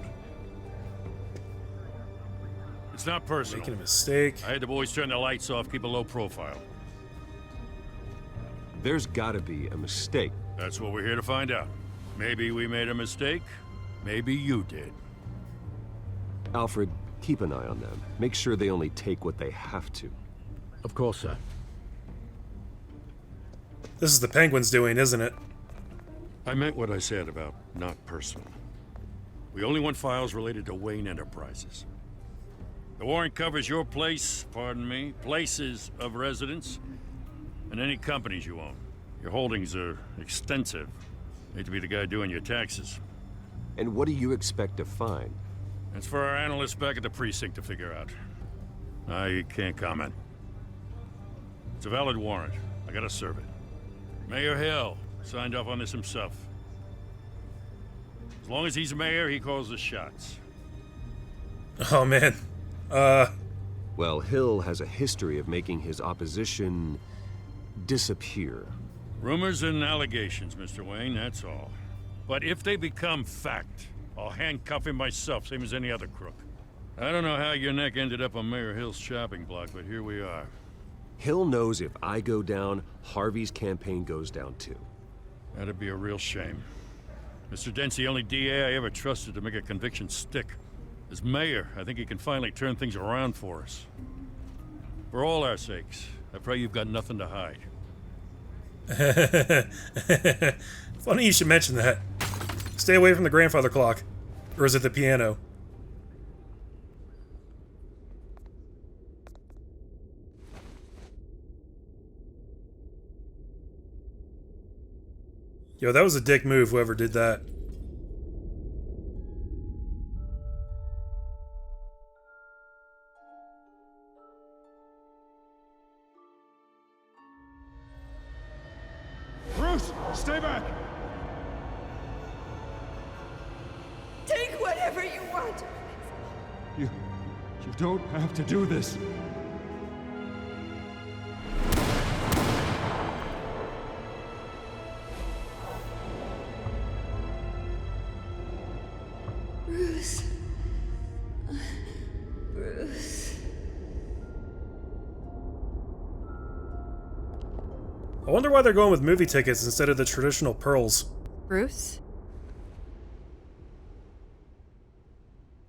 It's not personal. Making a mistake. I had the boys turn the lights off, keep a low profile. There's gotta be a mistake. That's what we're here to find out. Maybe we made a mistake. Maybe you did. Alfred, keep an eye on them. Make sure they only take what they have to. Of course, sir. This is the Penguin's doing, isn't it? I meant what I said about not personal. We only want files related to Wayne Enterprises. The warrant covers your place, pardon me, places of residence, and any companies you own. Your holdings are extensive. Hate to be the guy doing your taxes. And what do you expect to find? That's for our analysts back at the precinct to figure out. I can't comment. It's a valid warrant. I gotta serve it. Mayor Hill signed off on this himself. As long as he's mayor, he calls the shots. Oh, man. Well, Hill has a history of making his opposition disappear. Rumors and allegations, Mr. Wayne, that's all. But if they become fact, I'll handcuff him myself, same as any other crook. I don't know how your neck ended up on Mayor Hill's chopping block, but here we are. Hill knows if I go down, Harvey's campaign goes down too. That'd be a real shame. Mr. Dent's the only DA I ever trusted to make a conviction stick. As mayor, I think he can finally turn things around for us. For all our sakes, I pray you've got nothing to hide. Funny you should mention that. Stay away from the grandfather clock. Or is it the piano? Yo, that was a dick move, whoever did that. Bruce, stay back! Take whatever you want. You don't have to do this. Bruce. Bruce. I wonder why they're going with movie tickets instead of the traditional pearls. Bruce?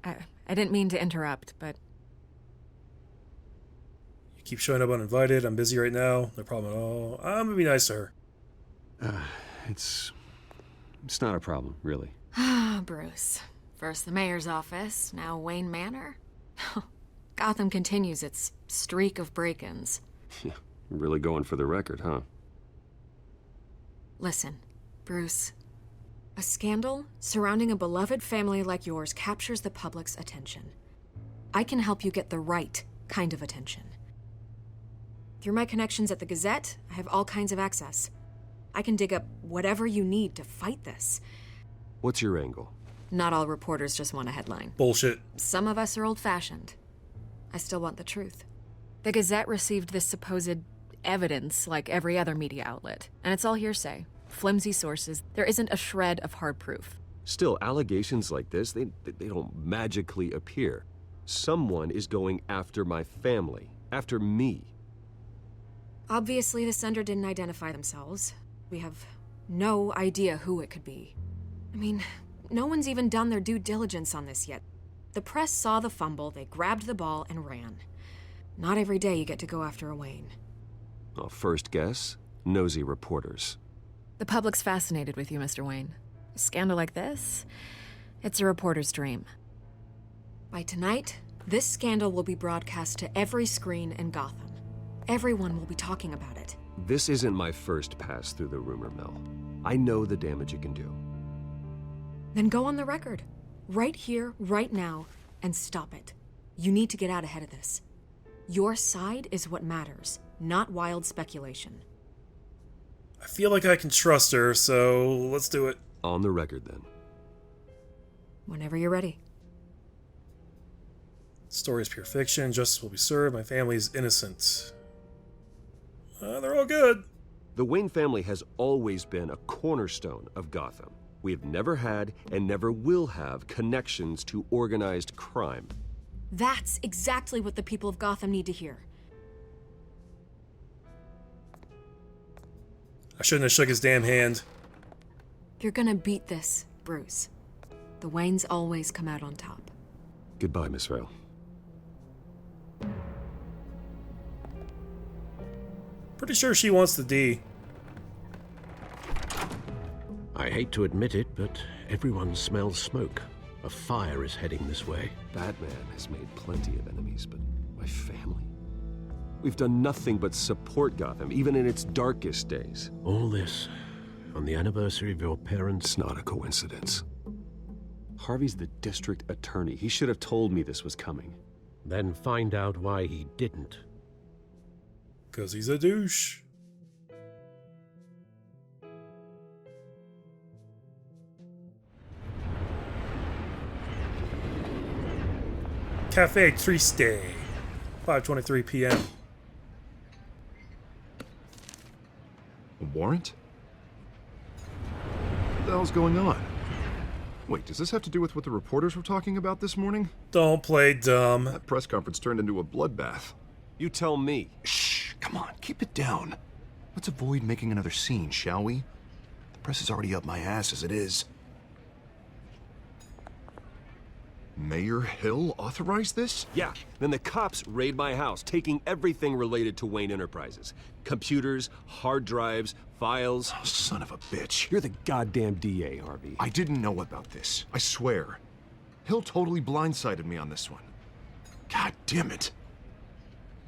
I didn't mean to interrupt, but... You keep showing up uninvited, I'm busy right now, no problem at all. I'm gonna be nice to her. It's not a problem, really. Ah, Bruce. First the mayor's office, now Wayne Manor. Gotham continues its streak of break-ins. Yeah, really going for the record, huh? Listen, Bruce. A scandal surrounding a beloved family like yours captures the public's attention. I can help you get the right kind of attention. Through my connections at the Gazette, I have all kinds of access. I can dig up whatever you need to fight this. What's your angle? Not all reporters just want a headline. Bullshit. Some of us are old-fashioned. I still want the truth. The Gazette received this supposed evidence like every other media outlet, and it's all hearsay. Flimsy sources. There isn't a shred of hard proof. Still, allegations like this, they don't magically appear. Someone is going after my family, after me. Obviously, the sender didn't identify themselves. We have no idea who it could be. I mean, no one's even done their due diligence on this yet. The press saw the fumble, they grabbed the ball and ran. Not every day you get to go after a Wayne. Well, first guess, nosy reporters. The public's fascinated with you, Mr. Wayne. A scandal like this, it's a reporter's dream. By tonight, this scandal will be broadcast to every screen in Gotham. Everyone will be talking about it. This isn't my first pass through the rumor mill. I know the damage it can do. Then go on the record. Right here, right now, and stop it. You need to get out ahead of this. Your side is what matters, not wild speculation. I feel like I can trust her, so let's do it. On the record, then. Whenever you're ready. Story is pure fiction. Justice will be served. My family is innocent. They're all good. The Wayne family has always been a cornerstone of Gotham. We have never had and never will have connections to organized crime. That's exactly what the people of Gotham need to hear. I shouldn't have shook his damn hand. You're gonna beat this, Bruce. The Waynes always come out on top. Goodbye, Miss Vale. Pretty sure she wants the D. I hate to admit it, but everyone smells smoke. A fire is heading this way. Batman has made plenty of enemies, but my family? We've done nothing but support Gotham, even in its darkest days. All this on the anniversary of your parents'... It's not a coincidence. Harvey's the district attorney. He should have told me this was coming. Then find out why he didn't. 'Cause he's a douche. Cafe Triste, 5:23 p.m. A warrant? What the hell's going on? Wait, does this have to do with what the reporters were talking about this morning? Don't play dumb. That press conference turned into a bloodbath. You tell me. Shh, come on, keep it down. Let's avoid making another scene, shall we? The press is already up my ass as it is. Mayor Hill authorized this? Yeah, then the cops raid my house, taking everything related to Wayne Enterprises. Computers, hard drives, files. Oh, son of a bitch. You're the goddamn DA, Harvey. I didn't know about this, I swear. Hill totally blindsided me on this one. God damn it.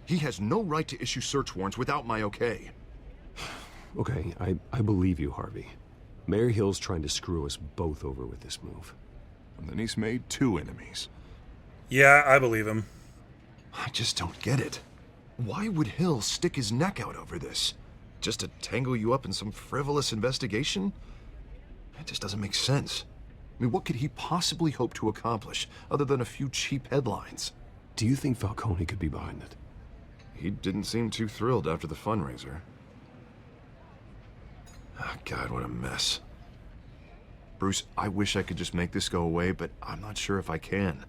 He has no right to issue search warrants without my okay. Okay, I believe you, Harvey. Mayor Hill's trying to screw us both over with this move. And then he's made 2 enemies. Yeah, I believe him. I just don't get it. Why would Hill stick his neck out over this? Just to tangle you up in some frivolous investigation? It just doesn't make sense. I mean, what could he possibly hope to accomplish other than a few cheap headlines? Do you think Falcone could be behind it? He didn't seem too thrilled after the fundraiser. Oh, God, what a mess. Bruce, I wish I could just make this go away, but I'm not sure if I can.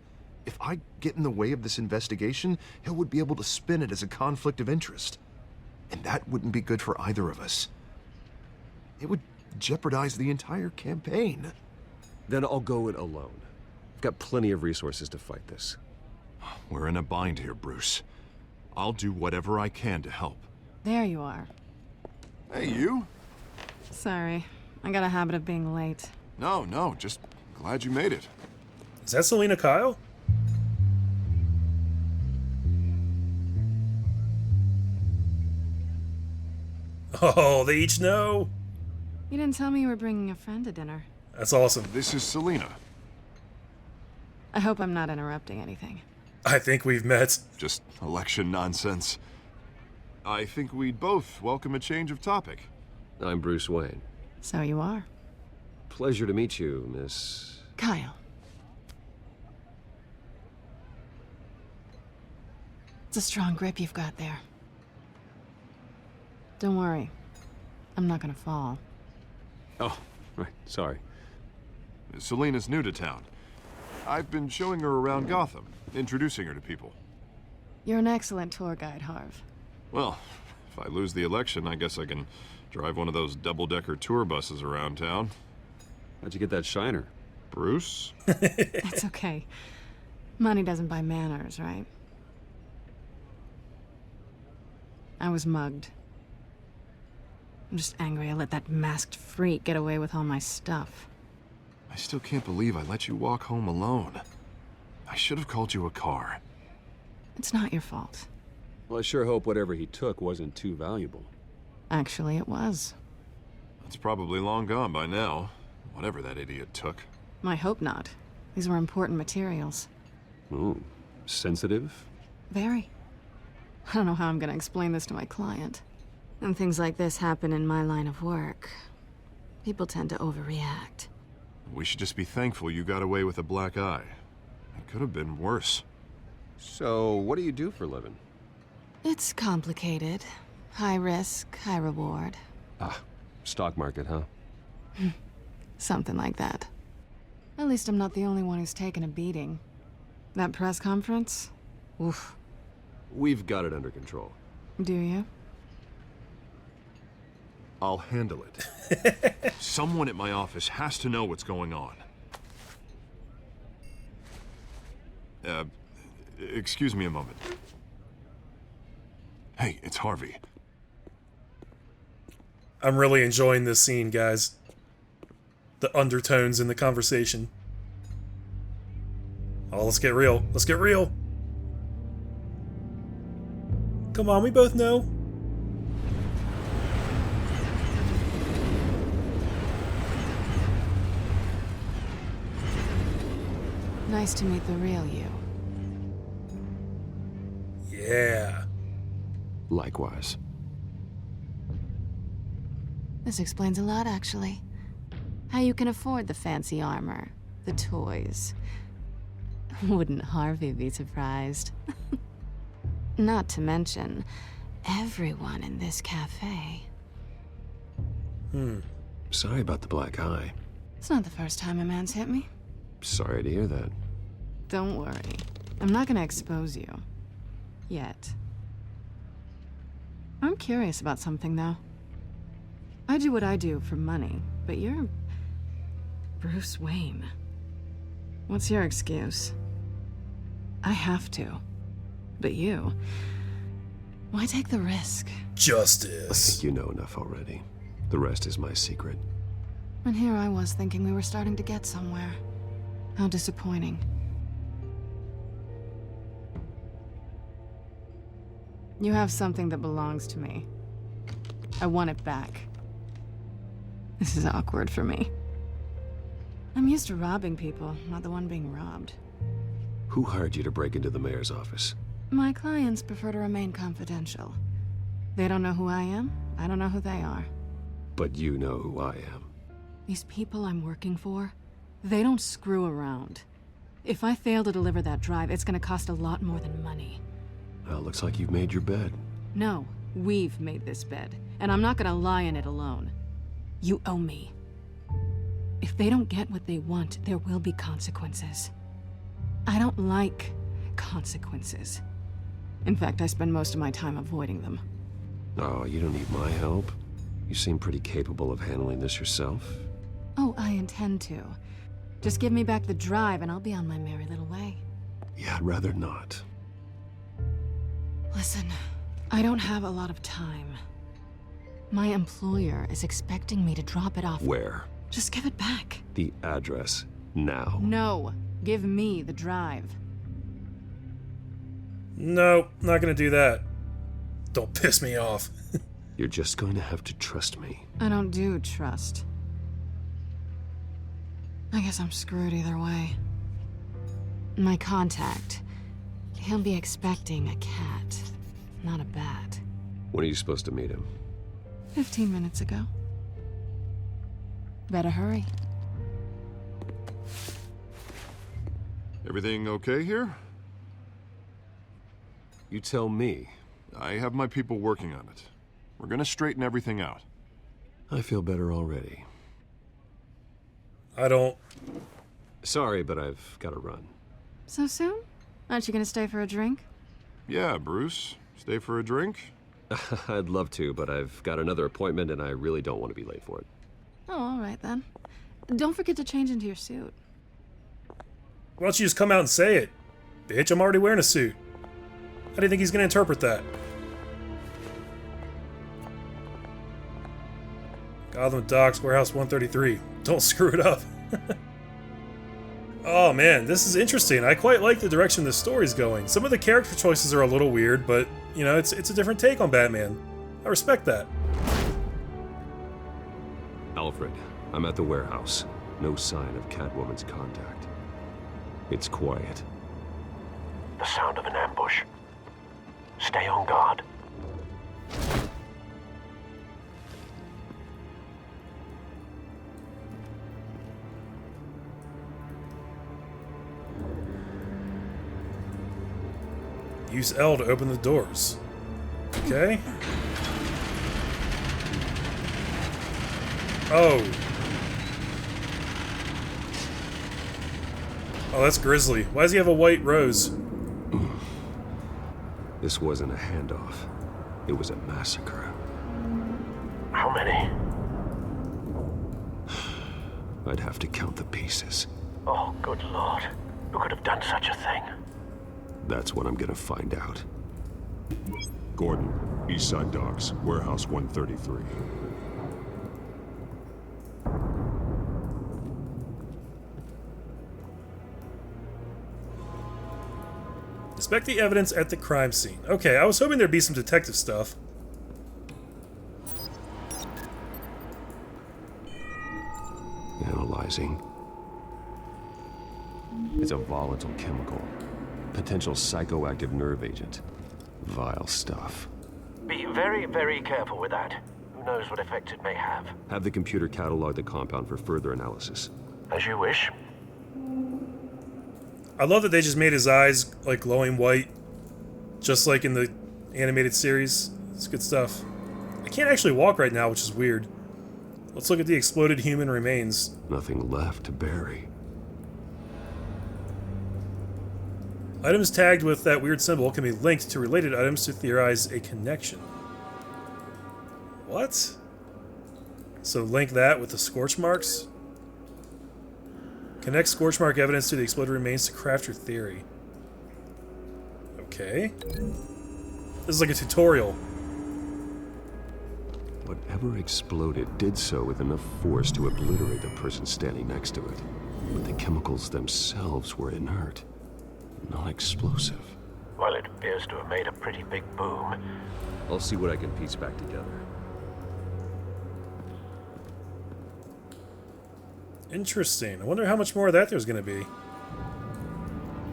If I get in the way of this investigation, Hill would be able to spin it as a conflict of interest. And that wouldn't be good for either of us. It would jeopardize the entire campaign. Then I'll go it alone. I've got plenty of resources to fight this. We're in a bind here, Bruce. I'll do whatever I can to help. There you are. Hey, you? Sorry, I got a habit of being late. No, just glad you made it. Is that Selena Kyle? Oh, they each know. You didn't tell me you were bringing a friend to dinner. That's awesome. This is Selena. I hope I'm not interrupting anything. I think we've met. Just election nonsense. I think we'd both welcome a change of topic. I'm Bruce Wayne. So you are. Pleasure to meet you, Miss... Kyle. It's a strong grip you've got there. Don't worry. I'm not gonna fall. Oh, right. Sorry. Selena's new to town. I've been showing her around Gotham, introducing her to people. You're an excellent tour guide, Harv. Well, if I lose the election, I guess I can drive one of those double-decker tour buses around town. How'd you get that shiner? Bruce? It's okay. Money doesn't buy manners, right? I was mugged. I'm just angry I let that masked freak get away with all my stuff. I still can't believe I let you walk home alone. I should have called you a car. It's not your fault. Well, I sure hope whatever he took wasn't too valuable. Actually, it was. It's probably long gone by now, whatever that idiot took. I hope not. These were important materials. Ooh, sensitive? Very. I don't know how I'm gonna explain this to my client. When things like this happen in my line of work, people tend to overreact. We should just be thankful you got away with a black eye. It could have been worse. So, what do you do for a living? It's complicated. High risk, high reward. Ah, stock market, huh? Something like that. At least I'm not the only one who's taken a beating. That press conference? Oof. We've got it under control. Do you? I'll handle it. Someone at my office has to know what's going on. Excuse me a moment. Hey, it's Harvey. I'm really enjoying this scene, guys. The undertones in the conversation. Oh, let's get real. Let's get real. Come on, we both know. Nice to meet the real you. Yeah. Likewise. This explains a lot, actually. How you can afford the fancy armor, the toys. Wouldn't Harvey be surprised? Not to mention, everyone in this cafe. Sorry about the black eye. It's not the first time a man's hit me. Sorry to hear that. Don't worry. I'm not gonna expose you. Yet. I'm curious about something, though. I do what I do for money, but you're... Bruce Wayne. What's your excuse? I have to. But you... Why take the risk? Justice. I think you know enough already. The rest is my secret. And here I was thinking we were starting to get somewhere. How disappointing. You have something that belongs to me. I want it back. This is awkward for me. I'm used to robbing people, not the one being robbed. Who hired you to break into the mayor's office? My clients prefer to remain confidential. They don't know who I am, I don't know who they are. But you know who I am. These people I'm working for, they don't screw around. If I fail to deliver that drive, it's gonna cost a lot more than money. Well, looks like you've made your bed. No, we've made this bed, and I'm not gonna lie in it alone. You owe me. If they don't get what they want, there will be consequences. I don't like consequences. In fact, I spend most of my time avoiding them. Oh, you don't need my help. You seem pretty capable of handling this yourself. Oh, I intend to. Just give me back the drive and I'll be on my merry little way. Yeah, I'd rather not. Listen, I don't have a lot of time. My employer is expecting me to drop it off. Where? Just give it back. The address, now. No, give me the drive. No, not gonna do that. Don't piss me off. You're just going to have to trust me. I don't do trust. I guess I'm screwed either way. My contact, he'll be expecting a cat, not a bat. When are you supposed to meet him? 15 minutes ago. Better hurry. Everything okay here? You tell me. I have my people working on it. We're gonna straighten everything out. I feel better already. I don't... Sorry, but I've got to run. So soon? Aren't you gonna stay for a drink? Yeah, Bruce. Stay for a drink? I'd love to, but I've got another appointment and I really don't want to be late for it. Oh, all right then. Don't forget to change into your suit. Why don't you just come out and say it? Bitch, I'm already wearing a suit. How do you think he's gonna interpret that? Gotham Docks, Warehouse 133. Don't screw it up. Oh man, this is interesting. I quite like the direction this story's going. Some of the character choices are a little weird, but, you know, it's a different take on Batman. I respect that. Alfred, I'm at the warehouse. No sign of Catwoman's contact. It's quiet. The sound of an ambush. Stay on guard. Use L to open the doors. Okay. Oh. Oh, that's Grizzly. Why does he have a white rose? This wasn't a handoff. It was a massacre. How many? I'd have to count the pieces. Oh, good lord. Who could have done such a thing? That's what I'm gonna find out. Gordon, Eastside Docks, Warehouse 133. Inspect the evidence at the crime scene. Okay, I was hoping there'd be some detective stuff. Analyzing. It's a volatile chemical. Potential psychoactive nerve agent. Vile stuff. Be very, very careful with that. Who knows what effects it may have. Have the computer catalog the compound for further analysis. As you wish. I love that they just made his eyes like glowing white, just like in the animated series. It's good stuff. I can't actually walk right now, which is weird. Let's look at the exploded human remains. Nothing left to bury. Items tagged with that weird symbol can be linked to related items to theorize a connection. What? So link that with the scorch marks? Connect scorch mark evidence to the exploded remains to craft your theory. Okay. This is like a tutorial. Whatever exploded did so with enough force to obliterate the person standing next to it. But the chemicals themselves were inert, not explosive. Well, it appears to have made a pretty big boom. I'll see what I can piece back together. Interesting. I wonder how much more of that there's going to be.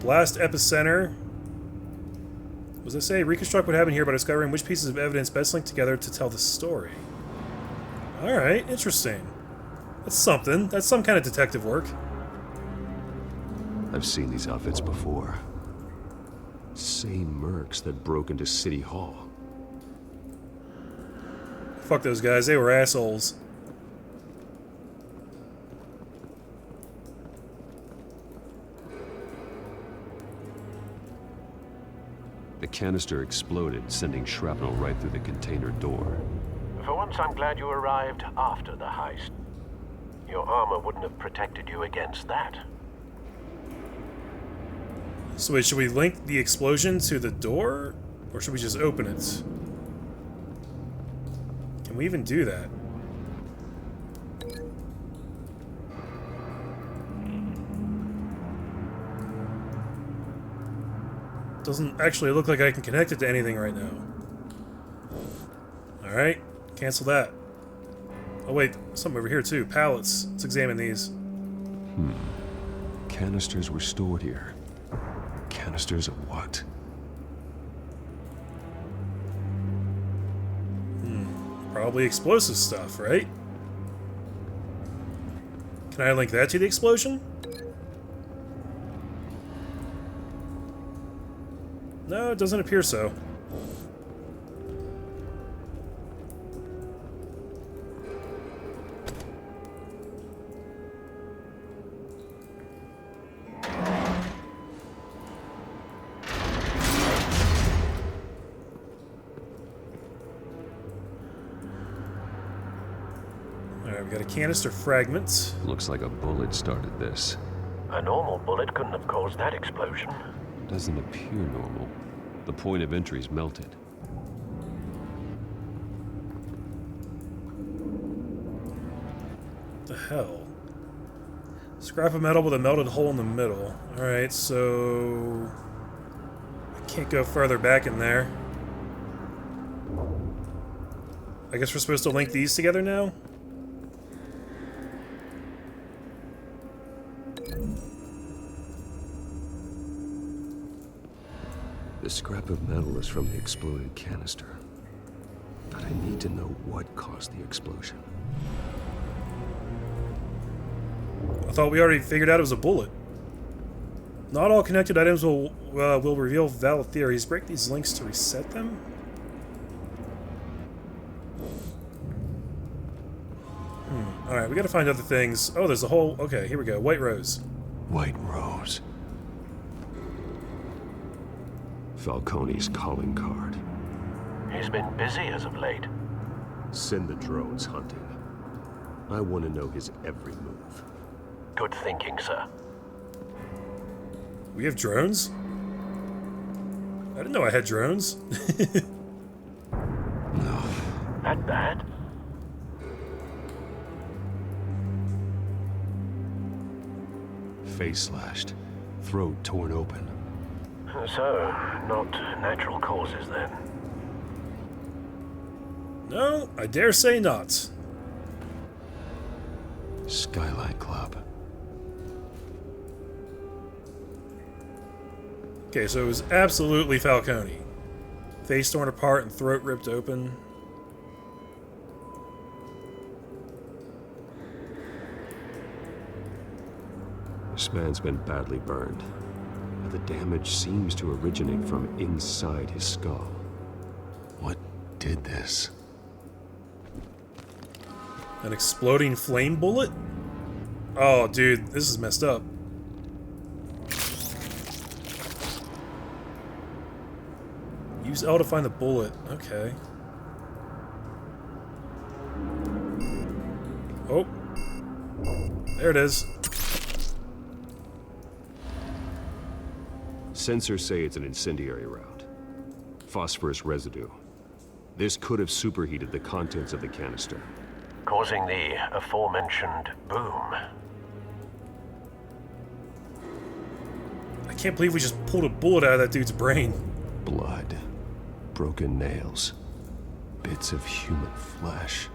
Blast epicenter. What does it say? Reconstruct what happened here by discovering which pieces of evidence best link together to tell the story. Alright, interesting. That's something. That's some kind of detective work. I've seen these outfits before. Same mercs that broke into City Hall. Fuck those guys. They were assholes. The canister exploded, sending shrapnel right through the container door. For once, I'm glad you arrived after the heist. Your armor wouldn't have protected you against that. So wait, should we link the explosion to the door? Or should we just open it? Can we even do that? Doesn't actually look like I can connect it to anything right now. Alright, cancel that. Oh wait, something over here too. Pallets. Let's examine these. Canisters were stored here. Canisters of what? Probably explosive stuff, right? Can I link that to the explosion? No, it doesn't appear so. Alright, we got a canister fragment. Looks like a bullet started this. A normal bullet couldn't have caused that explosion. Doesn't appear normal. The point of entry's melted. What the hell? Scrap of metal with a melted hole in the middle. Alright, so... I can't go further back in there. I guess we're supposed to link these together now? The scrap of metal is from the exploded canister. But I need to know what caused the explosion. I thought we already figured out it was a bullet. Not all connected items will reveal valid theories. Break these links to reset them? Alright, we gotta find other things. Oh, there's a whole... Okay, here we go. White Rose. White Rose. Falcone's calling card. He's been busy as of late. Send the drones hunting. I want to know his every move. Good thinking, sir. We have drones? I didn't know I had drones. No. That bad? Face slashed. Throat torn open. So, not natural causes then? No, I dare say not. Skyline Club. Okay, so it was absolutely Falcone. Face torn apart and throat ripped open. This man's been badly burned. But the damage seems to originate from inside his skull. What did this? An exploding flame bullet? Oh, dude, this is messed up. Use L to find the bullet. Okay. Oh. There it is. Sensors say it's an incendiary round. Phosphorus residue. This could have superheated the contents of the canister, causing the aforementioned boom. I can't believe we just pulled a bullet out of that dude's brain. Blood. Broken nails. Bits of human flesh.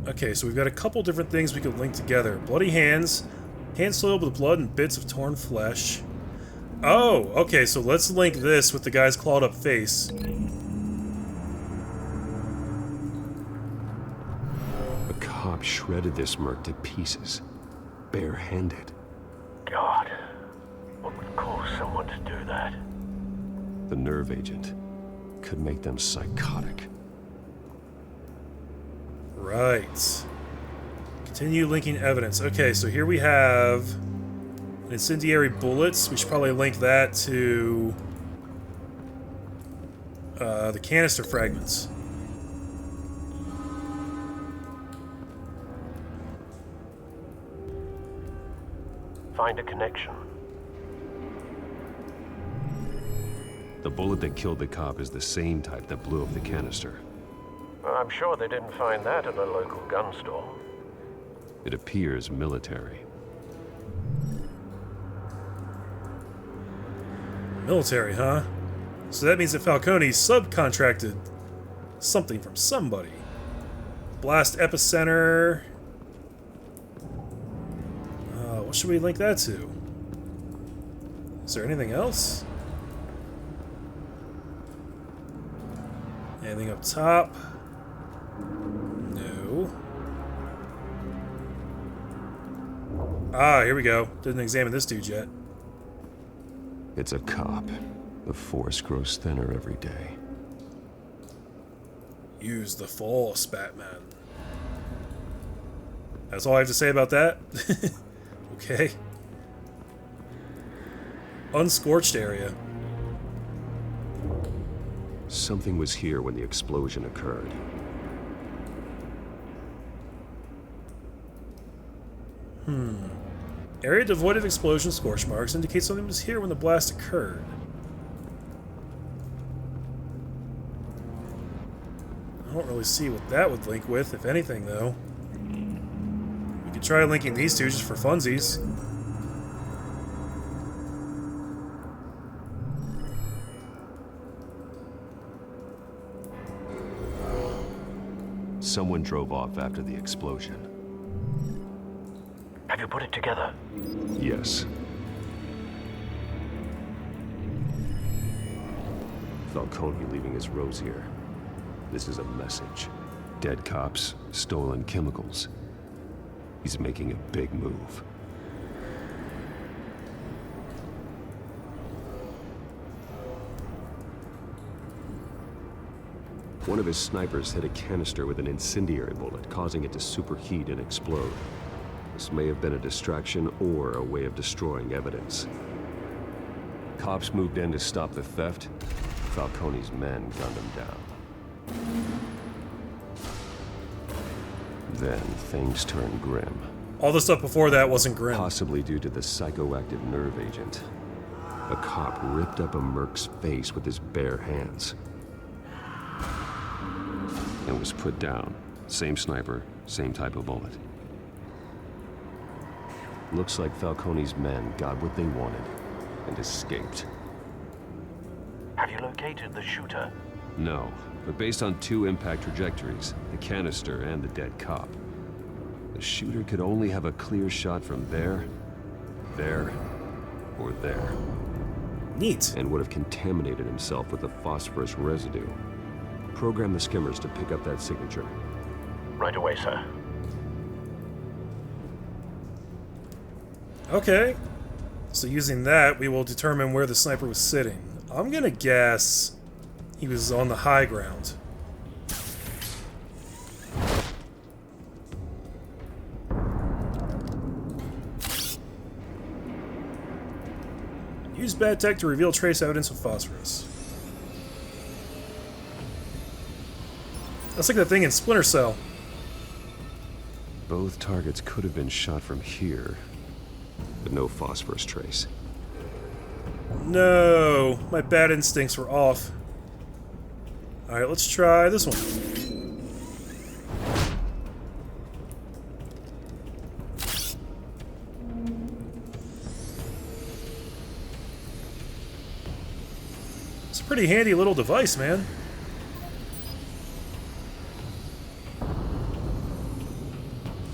Okay, so we've got a couple different things we could link together. Bloody hands, hands soiled with blood and bits of torn flesh. Oh, okay, so let's link this with the guy's clawed up face. A cop shredded this merc to pieces, barehanded. God, what would cause someone to do that? The nerve agent could make them psychotic. Right. Continue linking evidence. Okay, so here we have incendiary bullets. We should probably link that to the canister fragments. Find a connection. The bullet that killed the cop is the same type that blew up the canister. I'm sure they didn't find that at a local gun store. It appears military. Military, huh? So that means that Falcone subcontracted something from somebody. Blast epicenter. What should we link that to? Is there anything else? Anything up top? No. Ah, here we go. Didn't examine this dude yet. It's a cop. The force grows thinner every day. Use the force, Batman. That's all I have to say about that. Okay. Unscorched area. Something was here when the explosion occurred. Area devoid of explosion scorch marks indicates something was here when the blast occurred. I don't really see what that would link with, if anything, though. We could try linking these two just for funsies. Someone drove off after the explosion. Have you put it together? Yes. Falcone leaving his rose here. This is a message. Dead cops, stolen chemicals. He's making a big move. One of his snipers hit a canister with an incendiary bullet, causing it to superheat and explode. This may have been a distraction or a way of destroying evidence. Cops moved in to stop the theft. Falcone's men gunned him down. Then things turned grim. All the stuff before that wasn't grim. Possibly due to the psychoactive nerve agent. A cop ripped up a merc's face with his bare hands. And was put down. Same sniper, same type of bullet. Looks like Falcone's men got what they wanted and escaped. Have you located the shooter? No, but based on 2 impact trajectories, the canister and the dead cop, the shooter could only have a clear shot from there, or there. Neat. And would have contaminated himself with the phosphorus residue. Program the skimmers to pick up that signature. Right away, sir. Okay. So using that, we will determine where the sniper was sitting. I'm gonna guess he was on the high ground. Use bad tech to reveal trace evidence of phosphorus. That's like that thing in Splinter Cell. Both targets could have been shot from here, but no phosphorus trace. No, my bad instincts were off. Alright, let's try this one. It's a pretty handy little device, man.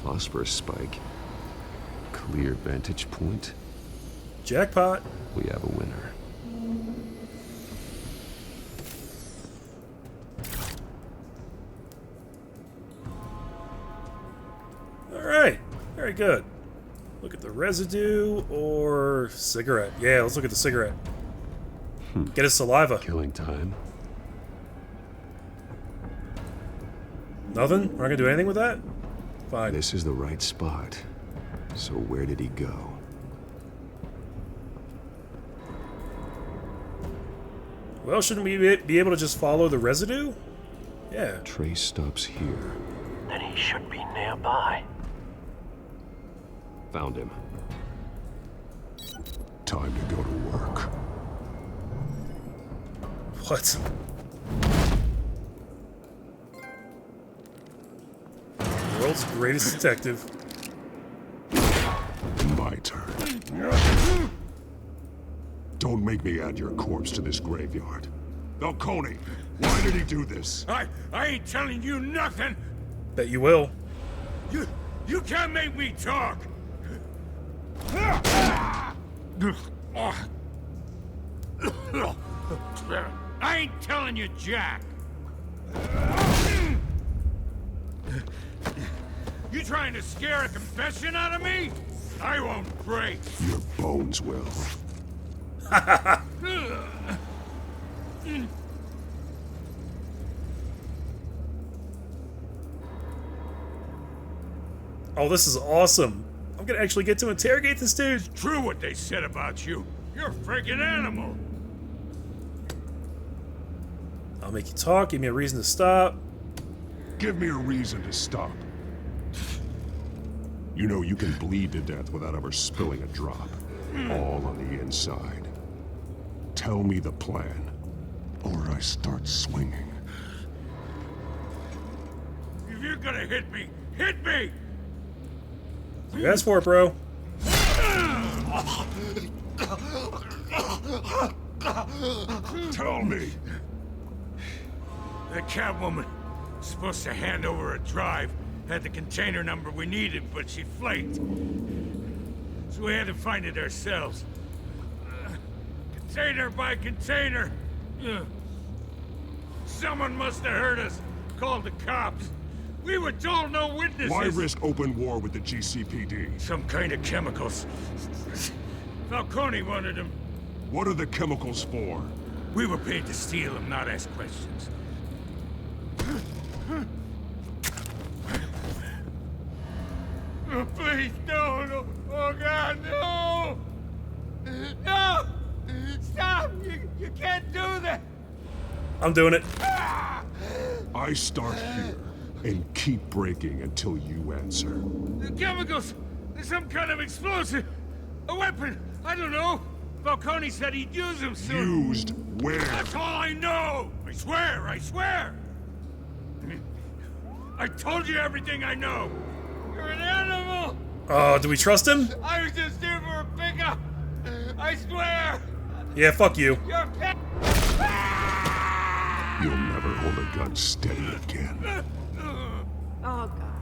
Phosphorus spike. Clear vantage point. Jackpot. We have a winner. Alright, very good. Look at the residue or cigarette. Yeah, let's look at the cigarette. Get his saliva. Killing time. Nothing? We're not gonna do anything with that? Fine. This is the right spot. So where did he go? Well, shouldn't we be able to just follow the residue? Yeah. Trace stops here. Then he should be nearby. Found him. Time to go to work. What? World's greatest detective. My turn. Don't make me add your corpse to this graveyard. Falcone, why did he do this? I ain't telling you nothing. Bet you will. You can't make me talk. I ain't telling you, Jack. You trying to scare a confession out of me? I won't break. Your bones will. Oh, this is awesome. I'm gonna actually get to interrogate this dude. It's true what they said about you. You're a freaking animal. I'll make you talk, give me a reason to stop. Give me a reason to stop. You know you can bleed to death without ever spilling a drop. All on the inside. Tell me the plan, or I start swinging. If you're gonna hit me, hit me! You asked for it, bro. Tell me. The Catwoman was supposed to hand over a drive. Had the container number we needed, but she flaked. so we had to find it ourselves. Container by container. Someone must have heard us, called the cops. We were told no witnesses. Why risk open war with the GCPD? Some kind of chemicals. Falcone wanted them. What are the chemicals for? We were paid to steal them, not ask questions. Oh, please, no. Oh, God, no! No! Stop! You can't do that! I'm doing it. I start here and keep breaking until you answer. The chemicals! There's some kind of explosive! A weapon! I don't know! Falcone said he'd use them soon. Used where? That's all I know! I swear! I told you everything I know! You're an animal! Do we trust him? I was just here for a pickup! I swear! Yeah, fuck you. You're a pet! You'll never hold a gun steady again. Oh, God.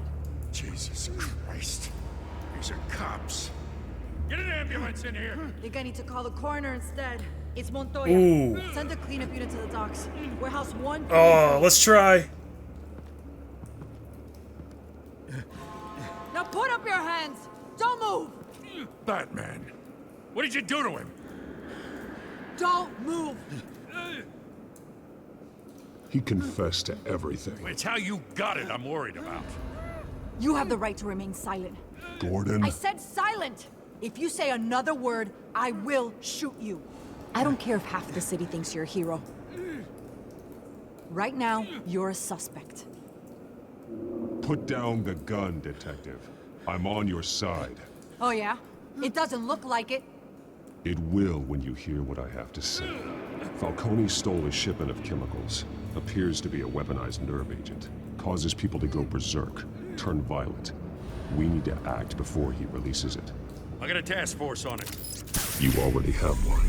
Jesus Christ. These are cops. Get an ambulance in here! Think I need to call the coroner instead. It's Montoya. Ooh. Send a cleanup unit to the docks. Warehouse 1. Oh, let's try. Now put up your hands! Don't move! Batman, what did you do to him? Don't move! He confessed to everything. It's how you got it I'm worried about. You have the right to remain silent. Gordon? I said silent! If you say another word, I will shoot you. I don't care if half the city thinks you're a hero. Right now, you're a suspect. Put down the gun, Detective. I'm on your side. Oh yeah? It doesn't look like it. It will when you hear what I have to say. Falcone stole a shipment of chemicals. Appears to be a weaponized nerve agent. Causes people to go berserk, turn violent. We need to act before he releases it. I got a task force on it. You already have one.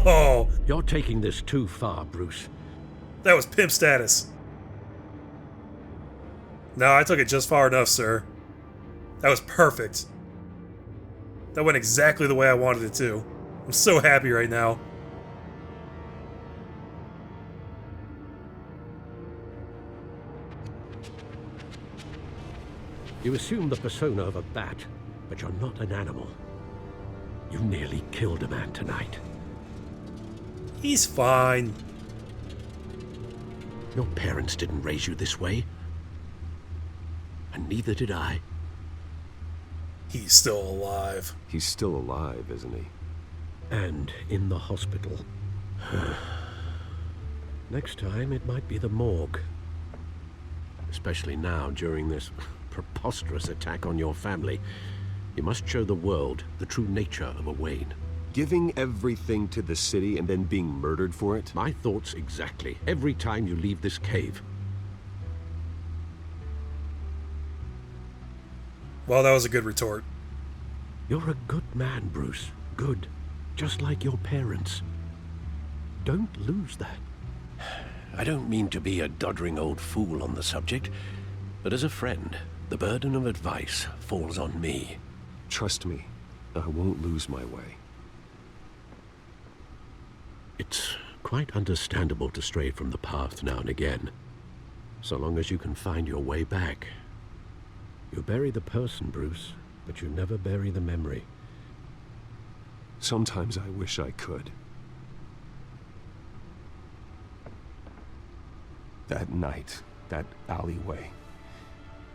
Oh, You're taking this too far, Bruce. that was pimp status. No, I took it just far enough, sir. That was perfect. That went exactly the way I wanted it to. I'm so happy right now. You assume the persona of a bat, but you're not an animal. You nearly killed a man tonight. He's fine. Your parents didn't raise you this way. And neither did I. He's still alive. He's still alive, isn't he? And in the hospital. Next time, it might be the morgue. Especially now, during this preposterous attack on your family. You must show the world the true nature of a Wayne. Giving everything to the city and then being murdered for it? My thoughts exactly. Every time you leave this cave. Well, that was a good retort. You're a good man, Bruce. Good. Just like your parents. Don't lose that. I don't mean to be a doddering old fool on the subject, but as a friend, the burden of advice falls on me. Trust me, I won't lose my way. It's quite understandable to stray from the path now and again, so long as you can find your way back. You bury the person, Bruce, but you never bury the memory. Sometimes I wish I could. That night, that alleyway,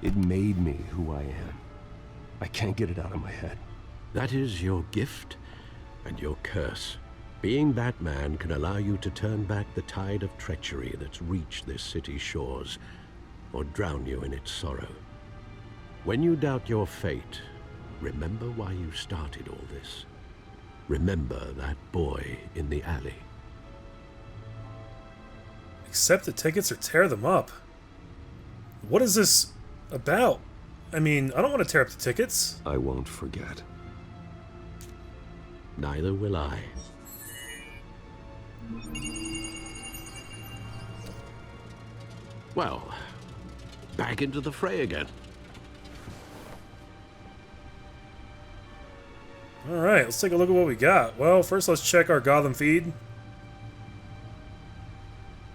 it made me who I am. I can't get it out of my head. That is your gift and your curse. Being Batman can allow you to turn back the tide of treachery that's reached this city's shores, or drown you in its sorrow. When you doubt your fate, remember why you started all this. Remember that boy in the alley. Accept the tickets or tear them up. What is this about? I mean, I don't want to tear up the tickets. I won't forget. Neither will I. Well, back into the fray again. Alright, let's take a look at what we got. Well, first let's check our Gotham feed.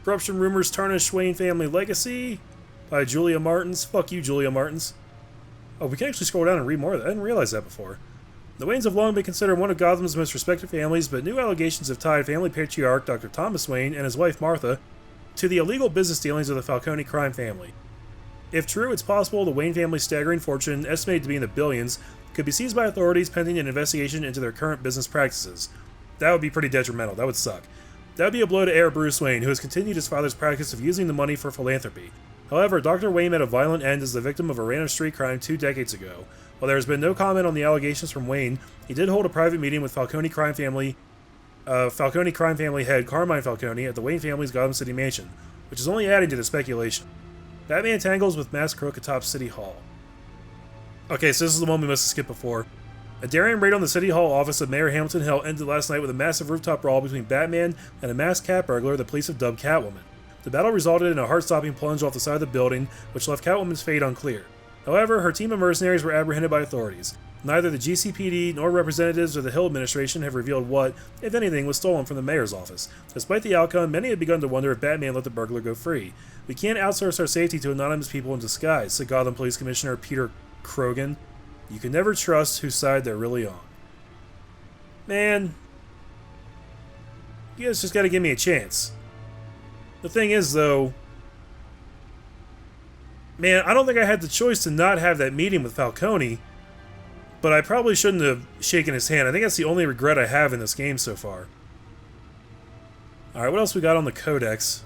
Corruption rumors tarnish Wayne family legacy by Julia Martins. Fuck you, Julia Martins. Oh, we can actually scroll down and read more of that. I didn't realize that before. The Waynes have long been considered one of Gotham's most respected families, but new allegations have tied family patriarch Dr. Thomas Wayne and his wife Martha to the illegal business dealings of the Falcone crime family. If true, it's possible the Wayne family's staggering fortune, estimated to be in the billions, could be seized by authorities pending an investigation into their current business practices. That would be pretty detrimental. That would suck. That would be a blow to heir Bruce Wayne, who has continued his father's practice of using the money for philanthropy. However, Dr. Wayne met a violent end as the victim of a random street crime 2 decades ago. While there has been no comment on the allegations from Wayne, he did hold a private meeting with Falcone crime family head Carmine Falcone at the Wayne family's Gotham City mansion, which is only adding to the speculation. Batman tangles with mass crook atop City Hall. Okay, so this is the one we must have skipped before. A daring raid on the City Hall office of Mayor Hamilton Hill ended last night with a massive rooftop brawl between Batman and a masked cat burglar the police have dubbed Catwoman. The battle resulted in a heart-stopping plunge off the side of the building, which left Catwoman's fate unclear. However, her team of mercenaries were apprehended by authorities. Neither the GCPD nor representatives of the Hill administration have revealed what, if anything, was stolen from the mayor's office. Despite the outcome, many have begun to wonder if Batman let the burglar go free. We can't outsource our safety to anonymous people in disguise, said Gotham Police Commissioner Peter Krogan. You can never trust whose side they're really on. Man, you guys just gotta give me a chance. The thing is, though, man, I don't think I had the choice to not have that meeting with Falcone, but I probably shouldn't have shaken his hand. I think that's the only regret I have in this game so far. Alright, what else we got on the Codex?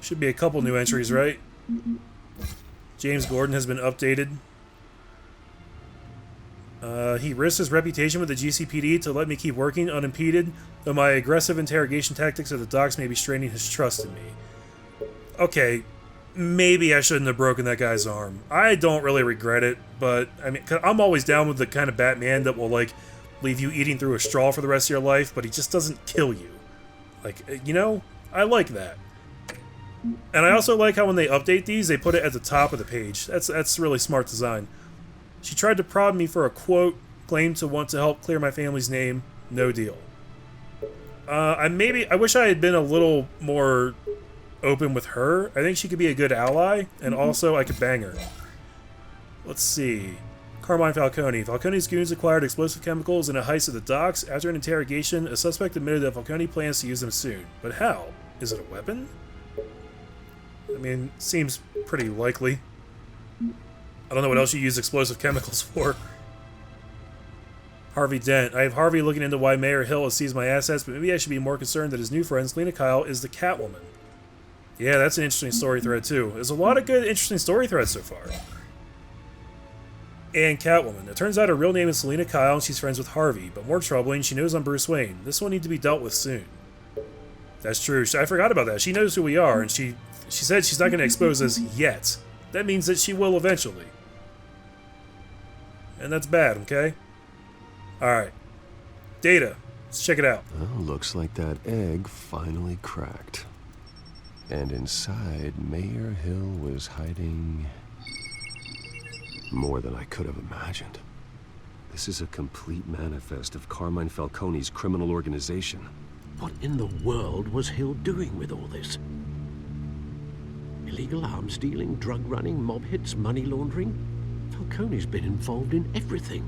Should be a couple new entries, right? James Gordon has been updated. He risked his reputation with the GCPD to let me keep working unimpeded, though my aggressive interrogation tactics at the docks may be straining his trust in me. Okay, maybe I shouldn't have broken that guy's arm. I don't really regret it, but I mean, 'cause I'm always down with the kind of Batman that will, like, leave you eating through a straw for the rest of your life, but he just doesn't kill you. Like, you know, I like that. And I also like how when they update these, they put it at the top of the page. That's really smart design. She tried to prod me for a quote, claimed to want to help clear my family's name. No deal. I wish I had been a little more open with her. I think she could be a good ally, and also I could bang her. Let's see. Carmine Falcone. Falcone's goons acquired explosive chemicals in a heist at the docks. After an interrogation, a suspect admitted that Falcone plans to use them soon. But how? Is it a weapon? I mean, seems pretty likely. I don't know what else you use explosive chemicals for. Harvey Dent. I have Harvey looking into why Mayor Hill has seized my assets, but maybe I should be more concerned that his new friend, Selena Kyle, is the Catwoman. Yeah, that's an interesting story thread, too. There's a lot of good, interesting story threads so far. And Catwoman. It turns out her real name is Selena Kyle, and she's friends with Harvey, but more troubling, she knows I'm Bruce Wayne. This will need to be dealt with soon. That's true. I forgot about that. She knows who we are, and she said she's not going to expose us yet. That means that she will eventually. And that's bad, okay? Alright. Data. Let's check it out. Well, looks like that egg finally cracked. And inside, Mayor Hill was hiding more than I could have imagined. This is a complete manifest of Carmine Falcone's criminal organization. What in the world was Hill doing with all this? Illegal arms dealing, drug running, mob hits, money laundering? Falcone's been involved in everything.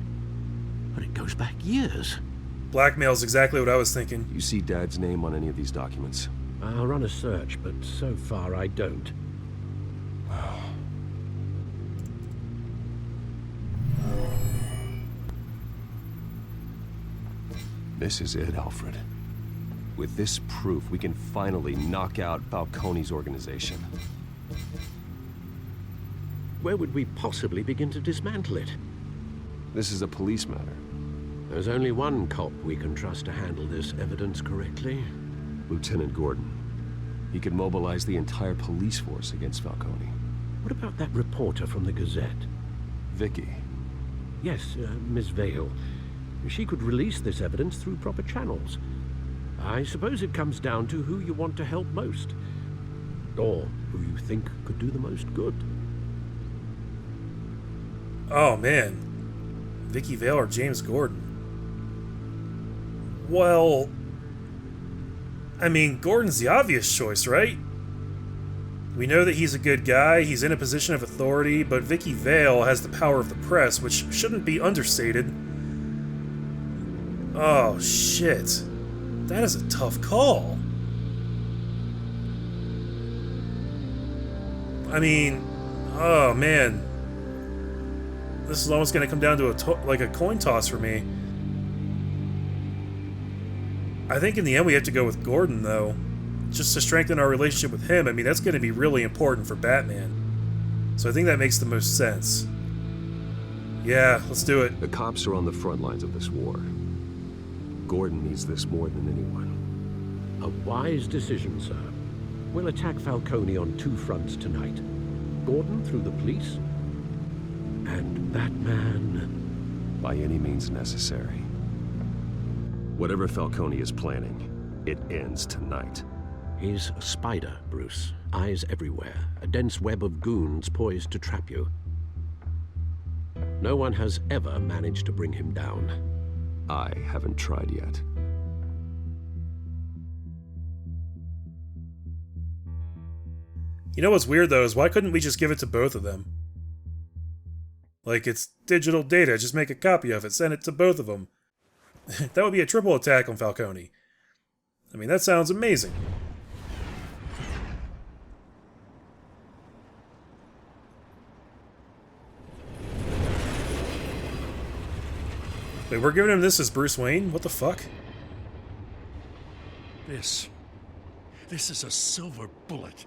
And it goes back years. Blackmail's exactly what I was thinking. You see Dad's name on any of these documents? I'll run a search, but so far I don't. This is it, Alfred. With this proof, we can finally knock out Falcone's organization. Where would we possibly begin to dismantle it? This is a police matter. There's only one cop we can trust to handle this evidence correctly. Lieutenant Gordon. He could mobilize the entire police force against Falcone. What about that reporter from the Gazette? Vicky. Yes, Miss Vale. She could release this evidence through proper channels. I suppose it comes down to who you want to help most. Or who you think could do the most good. Oh, man. Vicky Vale or James Gordon? Well, I mean, Gordon's the obvious choice, right? We know that he's a good guy, he's in a position of authority, but Vicky Vale has the power of the press, which shouldn't be understated. Oh, shit. That is a tough call. I mean, oh man. This is almost going to come down to a coin toss for me. I think in the end we have to go with Gordon, though. Just to strengthen our relationship with him. I mean, that's going to be really important for Batman. So I think that makes the most sense. Yeah, let's do it. The cops are on the front lines of this war. Gordon needs this more than anyone. A wise decision, sir. We'll attack Falcone on two fronts tonight. Gordon through the police, and Batman... by any means necessary. Whatever Falcone is planning, it ends tonight. He's a spider, Bruce. Eyes everywhere. A dense web of goons poised to trap you. No one has ever managed to bring him down. I haven't tried yet. You know what's weird, though, is why couldn't we just give it to both of them? Like, it's digital data, just make a copy of it, send it to both of them. That would be a triple attack on Falcone. I mean, that sounds amazing. Wait, we're giving him this as Bruce Wayne? What the fuck? This is a silver bullet.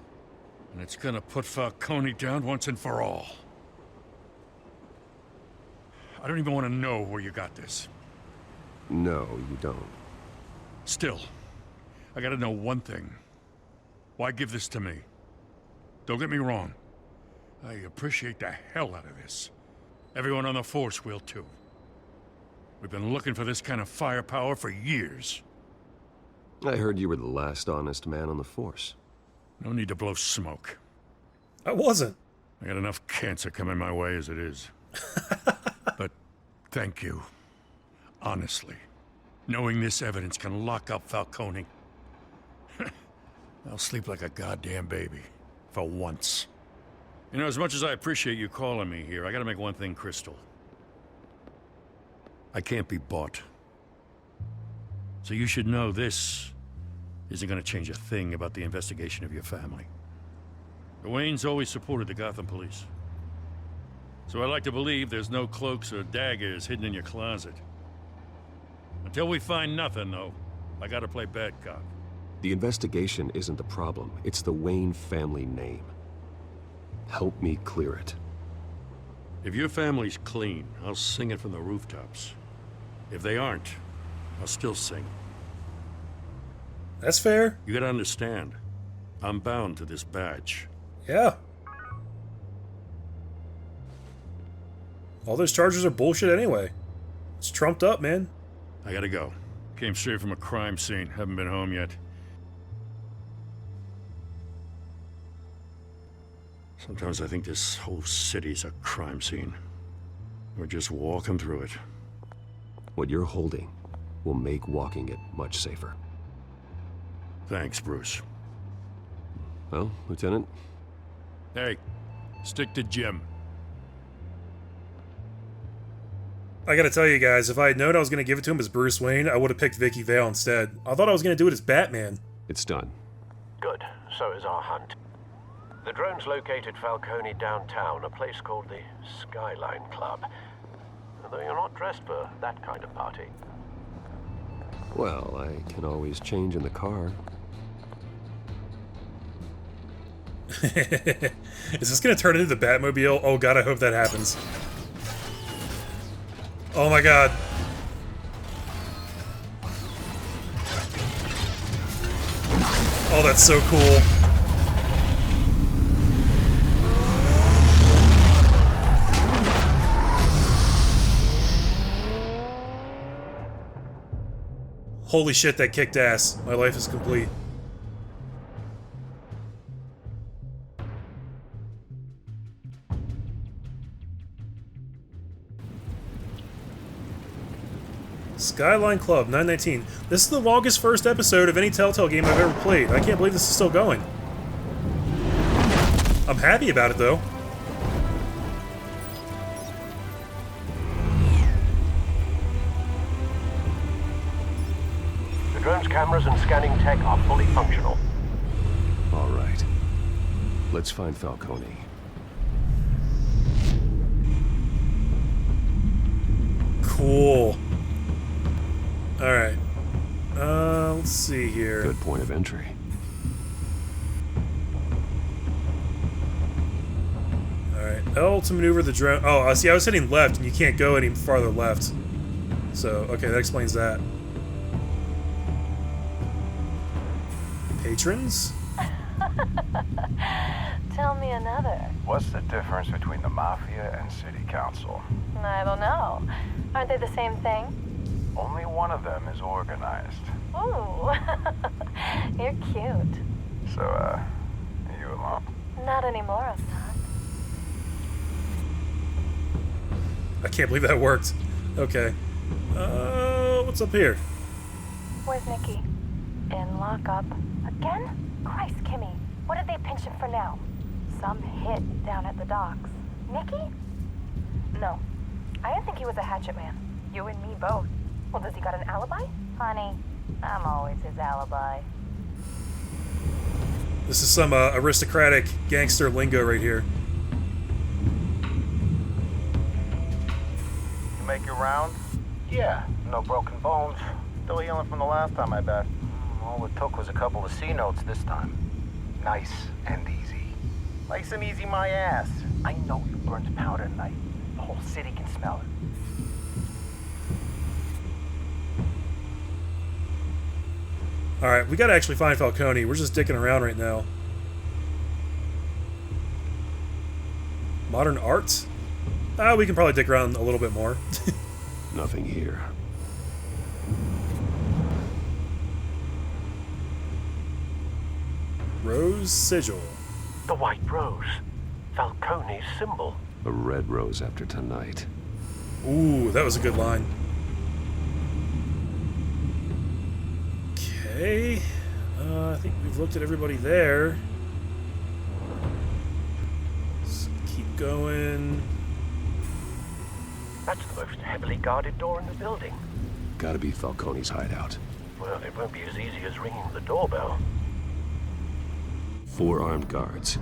And it's gonna put Falcone down once and for all. I don't even want to know where you got this. No, you don't. Still, I gotta know one thing. Why give this to me? Don't get me wrong. I appreciate the hell out of this. Everyone on the force will too. We've been looking for this kind of firepower for years. I heard you were the last honest man on the force. No need to blow smoke. I wasn't. I got enough cancer coming my way as it is. But thank you. Honestly. Knowing this evidence can lock up Falcone. I'll sleep like a goddamn baby. For once. You know, as much as I appreciate you calling me here, I gotta make one thing crystal. I can't be bought. So you should know this isn't gonna change a thing about the investigation of your family. The Waynes always supported the Gotham police. So I like to believe there's no cloaks or daggers hidden in your closet. Until we find nothing, though, I gotta play bad cop. The investigation isn't the problem. It's the Wayne family name. Help me clear it. If your family's clean, I'll sing it from the rooftops. If they aren't, I'll still sing. That's fair. You gotta understand, I'm bound to this badge. Yeah. All those charges are bullshit anyway. It's trumped up, man. I gotta go. Came straight from a crime scene. Haven't been home yet. Sometimes I think this whole city's a crime scene. We're just walking through it. What you're holding will make walking it much safer. Thanks, Bruce. Well, Lieutenant? Hey, stick to Jim. I gotta tell you guys, if I had known I was gonna give it to him as Bruce Wayne, I would have picked Vicky Vale instead. I thought I was gonna do it as Batman. It's done. Good. So is our hunt. The drones located Falcone downtown, a place called the Skyline Club. Though you're not dressed for that kind of party. Well, I can always change in the car. Is this gonna turn into the Batmobile? Oh god, I hope that happens. Oh my god. Oh, that's so cool. Holy shit, that kicked ass. My life is complete. Skyline Club, 919. This is the longest first episode of any Telltale game I've ever played. I can't believe this is still going. I'm happy about it, though. The drone's cameras and scanning tech are fully functional. All right. Let's find Falcone. Cool. Alright. Let's see here. Good point of entry. Alright. L to maneuver the drone. Oh, see, I was hitting left, and you can't go any farther left. So, okay, that explains that. Patrons? Tell me another. What's the difference between the Mafia and City Council? I don't know. Aren't they the same thing? Only one of them is organized. Ooh, you're cute. So, are you alone? Not anymore, I'm not. I can't believe that worked. Okay. What's up here? Where's Nikki? In lockup. Again? Christ, Kimmy. What did they pinch him for now? Some hit down at the docks. Nikki? No. I didn't think he was a hatchet man. You and me both. Well, does he got an alibi? Honey, I'm always his alibi. This is some aristocratic gangster lingo right here. You make your rounds? Yeah, no broken bones. Still healing from the last time, I bet. All it took was a couple of C notes this time. Nice and easy. Nice and easy my ass. I know you burned powder tonight. The whole city can smell it. Alright, we gotta actually find Falcone. We're just dicking around right now. Modern art? We can probably dick around a little bit more. Nothing here. Rose sigil. The white rose. Falcone's symbol. A red rose after tonight. Ooh, that was a good line. Okay. I think we've looked at everybody there. Let's keep going. That's the most heavily guarded door in the building. Gotta be Falcone's hideout. Well, it won't be as easy as ringing the doorbell. 4 armed guards.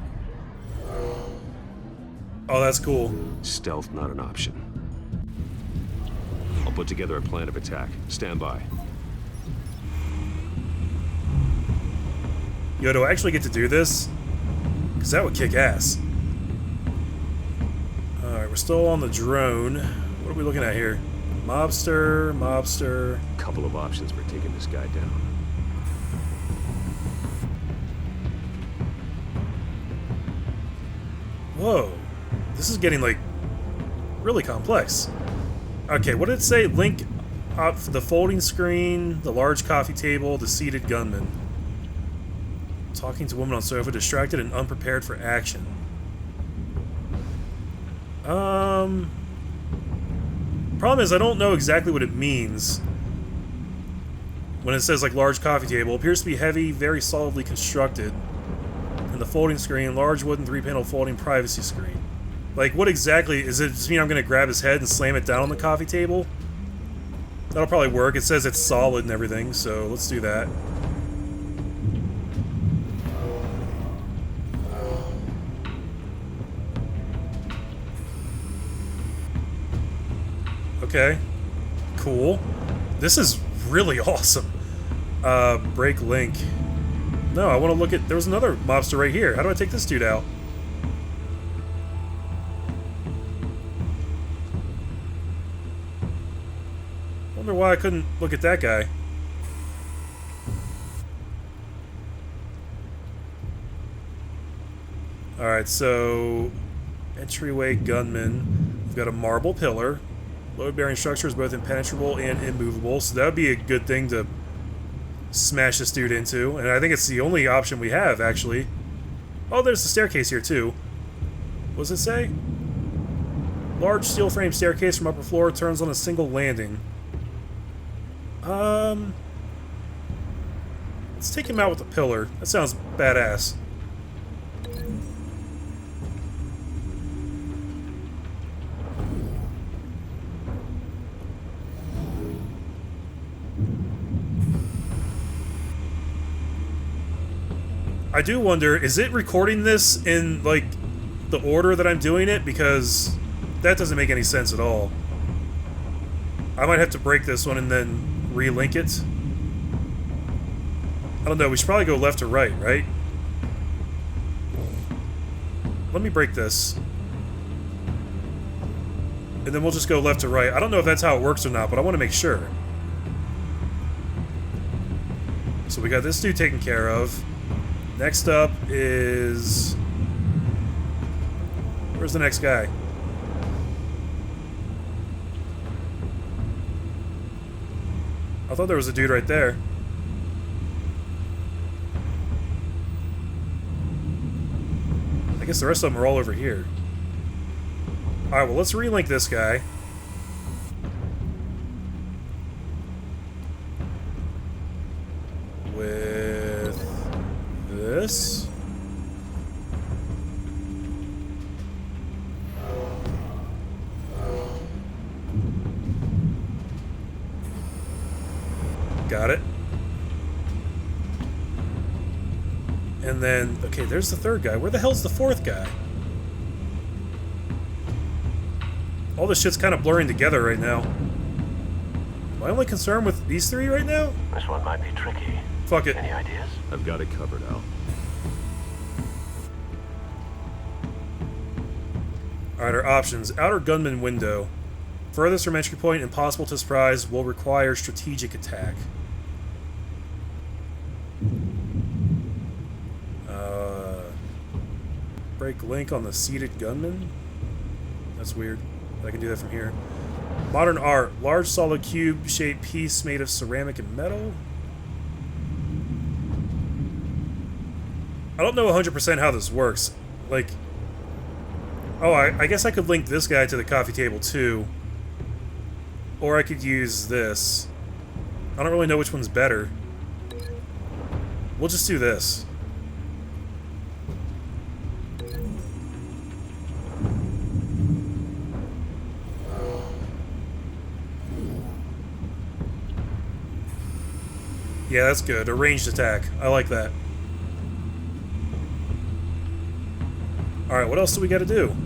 Oh, that's cool. Stealth not an option. I'll put together a plan of attack. Stand by. Yo, do I actually get to do this? Because that would kick ass. Alright, we're still on the drone. What are we looking at here? Mobster. Couple of options for taking this guy down. Whoa. This is getting, like, really complex. Okay, what did it say? Link up the folding screen, the large coffee table, the seated gunman. Talking to woman on sofa, distracted and unprepared for action. Problem is, I don't know exactly what it means. When it says, like, large coffee table, it appears to be heavy, very solidly constructed. And the folding screen, large wooden 3-panel folding privacy screen. Like, what exactly, is it just mean I'm gonna grab his head and slam it down on the coffee table? That'll probably work. It says it's solid and everything, so let's do that. Okay. Cool. This is really awesome. Break link. No, I want to look at... There was another mobster right here. How do I take this dude out? Wonder why I couldn't look at that guy. Alright, so... Entryway gunman. We've got a marble pillar. Load-bearing structure is both impenetrable and immovable, so that would be a good thing to smash this dude into. And I think it's the only option we have, actually. Oh, there's the staircase here, too. What does it say? Large steel frame staircase from upper floor turns on a single landing. Let's take him out with a pillar. That sounds badass. I do wonder, is it recording this in, like, the order that I'm doing it? Because that doesn't make any sense at all. I might have to break this one and then relink it. I don't know, we should probably go left to right, right? Let me break this. And then we'll just go left to right. I don't know if that's how it works or not, but I want to make sure. So we got this dude taken care of. Next up is... Where's the next guy? I thought there was a dude right there. I guess the rest of them are all over here. Alright, well, let's relink this guy. With this. Got it. And then, okay, there's the third guy. Where the hell's the fourth guy? All this shit's kind of blurring together right now. Am I only concerned with these three right now? This one might be tricky. Fuck it. Any ideas? I've got it covered, Al. Alright, our options. Outer gunman window. Furthest from entry point, impossible to surprise, will require strategic attack. Break link on the seated gunman? That's weird. I can do that from here. Modern art. Large solid cube-shaped piece made of ceramic and metal. I don't know 100% how this works. Like... Oh, I guess I could link this guy to the coffee table too. Or I could use this. I don't really know which one's better. We'll just do this. Yeah, that's good. A ranged attack. I like that. Alright, what else do we gotta do?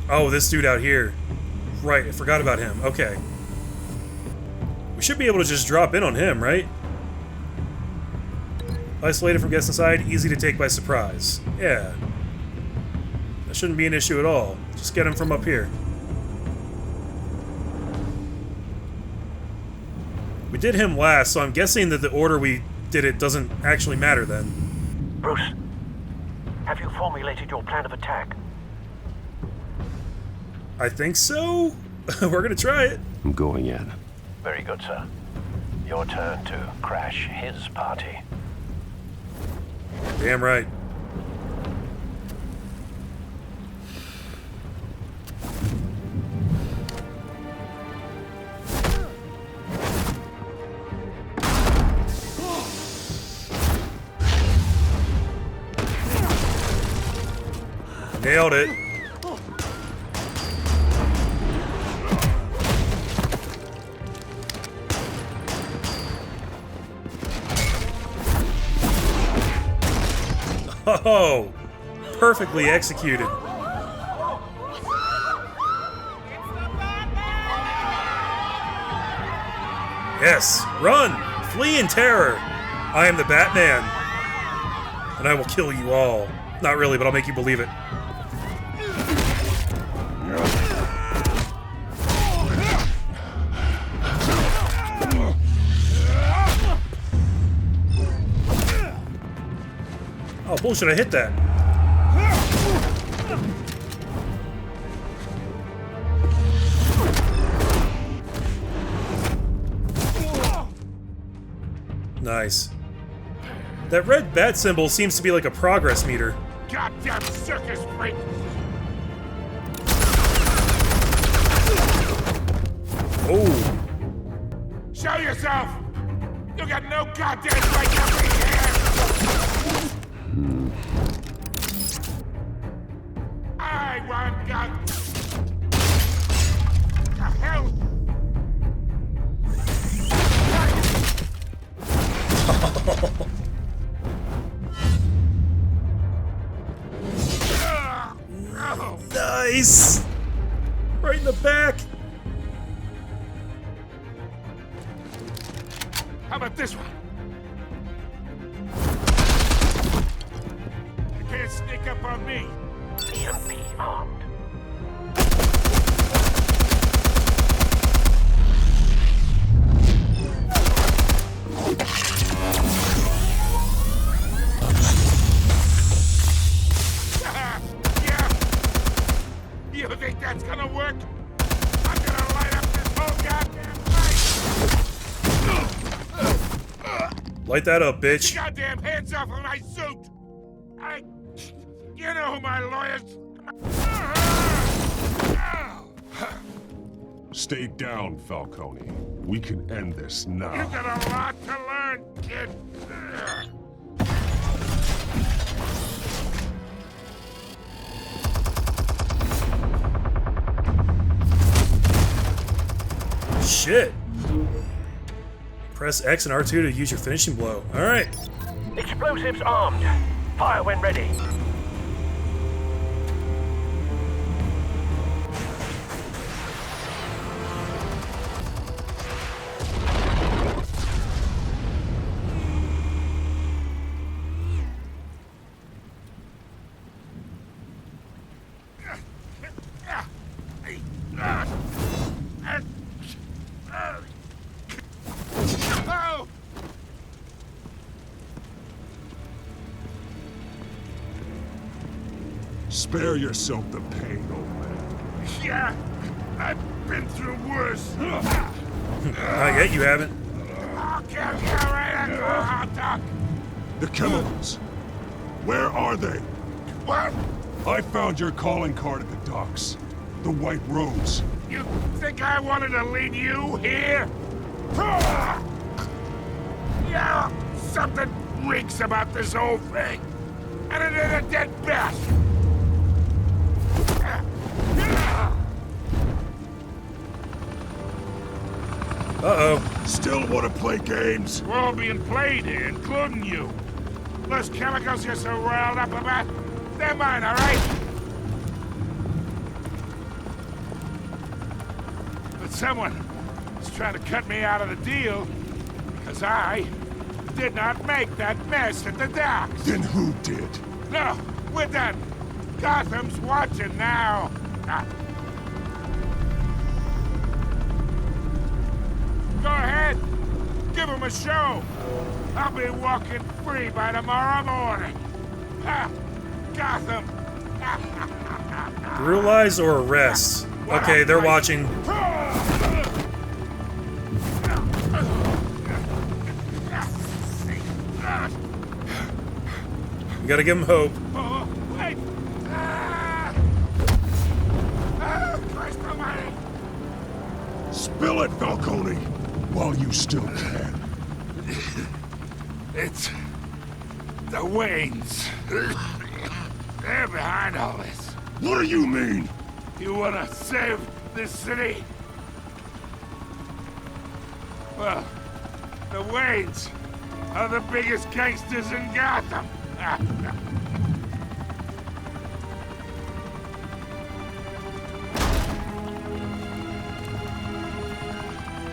Oh, this dude out here. Right, I forgot about him. Okay. We should be able to just drop in on him, right? Isolated from guests inside, easy to take by surprise. Yeah. That shouldn't be an issue at all. Just get him from up here. We did him last, so I'm guessing that the order we did it doesn't actually matter then. Bruce, have you formulated your plan of attack? I think so. We're gonna try it. I'm going in. Very good, sir. Your turn to crash his party. Damn right. Nailed it. Oh, perfectly executed. Yes, run, flee in terror. I am the Batman, and I will kill you all. Not really, but I'll make you believe it. Oh, bullshit, I hit that. Nice. That red bat symbol seems to be like a progress meter. Goddamn circus freak! Oh. Show yourself! You got no goddamn right to be here! I want God. The hell? Nice! Right in the back! How about this one? You can't sneak up on me. EMP armed. Yeah. You think that's gonna work? I'm gonna light up this whole goddamn place. Light that up, bitch. Goddamn hands off of my suit! You know who my lawyers... Stay down, Falcone. We can end this now. You got a lot to learn, kid. Shit. Press X and R2 to use your finishing blow. Alright. Explosives armed. Fire when ready. Spare yourself the pain, old man. Yeah, I've been through worse. Not yet, you haven't. I'll kill you right at the hot dog. The chemicals. Where are they? What? I found your calling card at the docks. The White Rose. You think I wanted to lead you here? Yeah, something reeks about this whole thing. And it is a dead bat. Uh-oh. Still want to play games? We're all being played here, including you. Those chemicals you're so riled up about, they're mine, all right? But someone is trying to cut me out of the deal because I did not make that mess at the docks. Then who did? No, we're done. Gotham's watching now. Go ahead. Give him a show. I'll be walking free by tomorrow morning. Gotham. Brutalize or arrest? Okay, they're watching. You gotta give him hope. Oh, wait. Christ almighty. Spill it, Falcone, while you still can. It's the Waynes. They're behind all this. What do you mean? You wanna save this city? Well, the Waynes are the biggest gangsters in Gotham.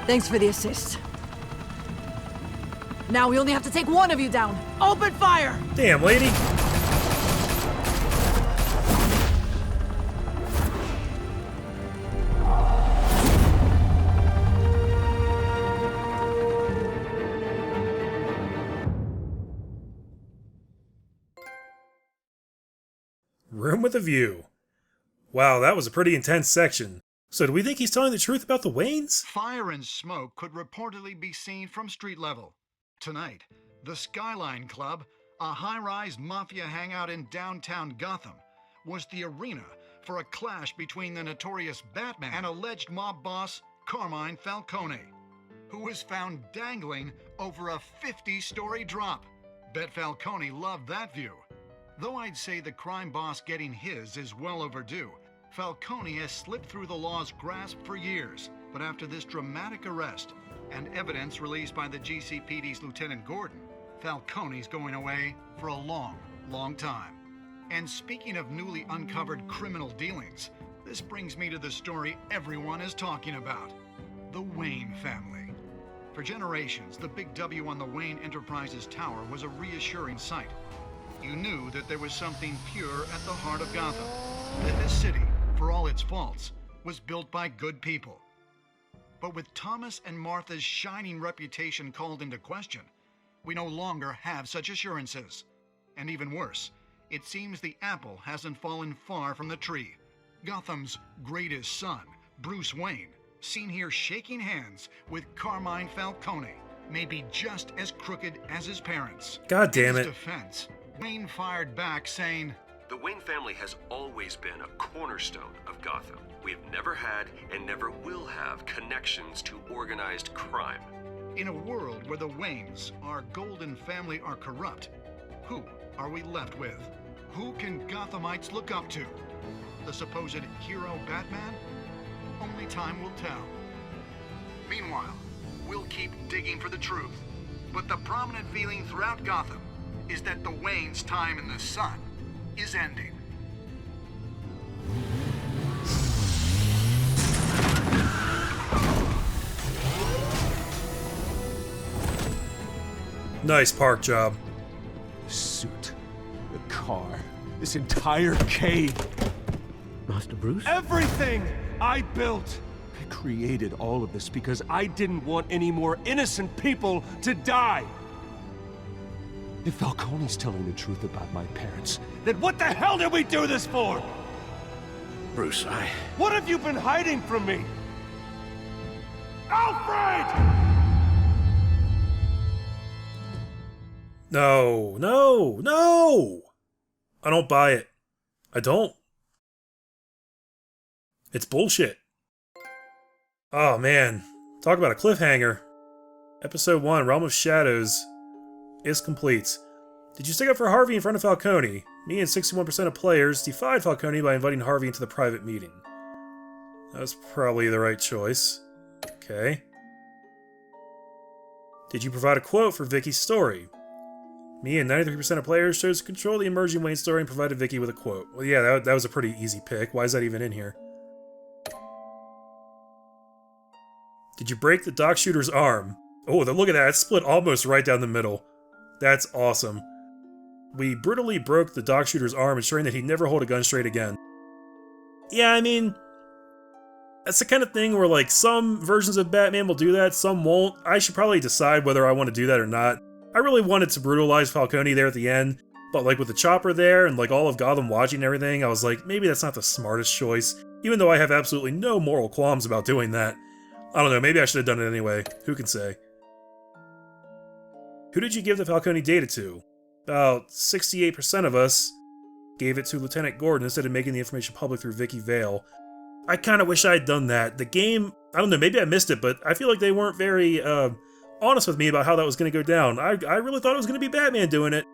Thanks for the assist. Now we only have to take one of you down. Open fire! Damn, lady. Room with a view. Wow, that was a pretty intense section. So do we think he's telling the truth about the Waynes? Fire and smoke could reportedly be seen from street level. Tonight, the Skyline Club, a high-rise mafia hangout in downtown Gotham, was the arena for a clash between the notorious Batman and alleged mob boss Carmine Falcone, who was found dangling over a 50-story drop. Bet Falcone loved that view. Though I'd say the crime boss getting his is well overdue, Falcone has slipped through the law's grasp for years. But after this dramatic arrest and evidence released by the GCPD's Lieutenant Gordon, Falcone's going away for a long, long time. And speaking of newly uncovered criminal dealings, this brings me to the story everyone is talking about: the Wayne family. For generations, the big W on the Wayne Enterprises Tower was a reassuring sight. You knew that there was something pure at the heart of Gotham, that this city, for all its faults, was built by good people. But with Thomas and Martha's shining reputation called into question, we no longer have such assurances. And even worse, it seems the apple hasn't fallen far from the tree. Gotham's greatest son, Bruce Wayne, seen here shaking hands with Carmine Falcone, may be just as crooked as his parents. God damn it. In his defense, Wayne fired back saying, "The Wayne family has always been a cornerstone of Gotham. We have never had and never will have connections to organized crime." In a world where the Waynes, our golden family, are corrupt, who are we left with? Who can Gothamites look up to? The supposed hero Batman? Only time will tell. Meanwhile, we'll keep digging for the truth. But the prominent feeling throughout Gotham is that the Waynes' time in the sun is ending. Nice park job. The suit, the car, this entire cave. Master Bruce? Everything I built! I created all of this because I didn't want any more innocent people to die! If Falcone's telling the truth about my parents, then what the hell did we do this for? Bruce, What have you been hiding from me? Alfred! No, no, no! I don't buy it. I don't. It's bullshit. Oh man, talk about a cliffhanger. Episode 1, Realm of Shadows, is complete. Did you stick up for Harvey in front of Falcone? Me and 61% of players defied Falcone by inviting Harvey into the private meeting. That was probably the right choice. Okay. Did you provide a quote for Vicky's story? Me and 93% of players chose to control the emerging Wayne story and provided Vicky with a quote. Well, yeah, that was a pretty easy pick. Why is that even in here? Did you break the dock shooter's arm? Oh, look at that. It's split almost right down the middle. That's awesome. We brutally broke the dock shooter's arm, ensuring that he'd never hold a gun straight again. Yeah, I mean, that's the kind of thing where, like, some versions of Batman will do that, some won't. I should probably decide whether I want to do that or not. I really wanted to brutalize Falcone there at the end, but, like, with the chopper there and, like, all of Gotham watching and everything, I was like, maybe that's not the smartest choice, even though I have absolutely no moral qualms about doing that. I don't know, maybe I should have done it anyway. Who can say? Who did you give the Falcone data to? About 68% of us gave it to Lieutenant Gordon instead of making the information public through Vicky Vale. I kind of wish I had done that. The game, I don't know, maybe I missed it, but I feel like they weren't very honest with me about how that was going to go down. I really thought it was going to be Batman doing it.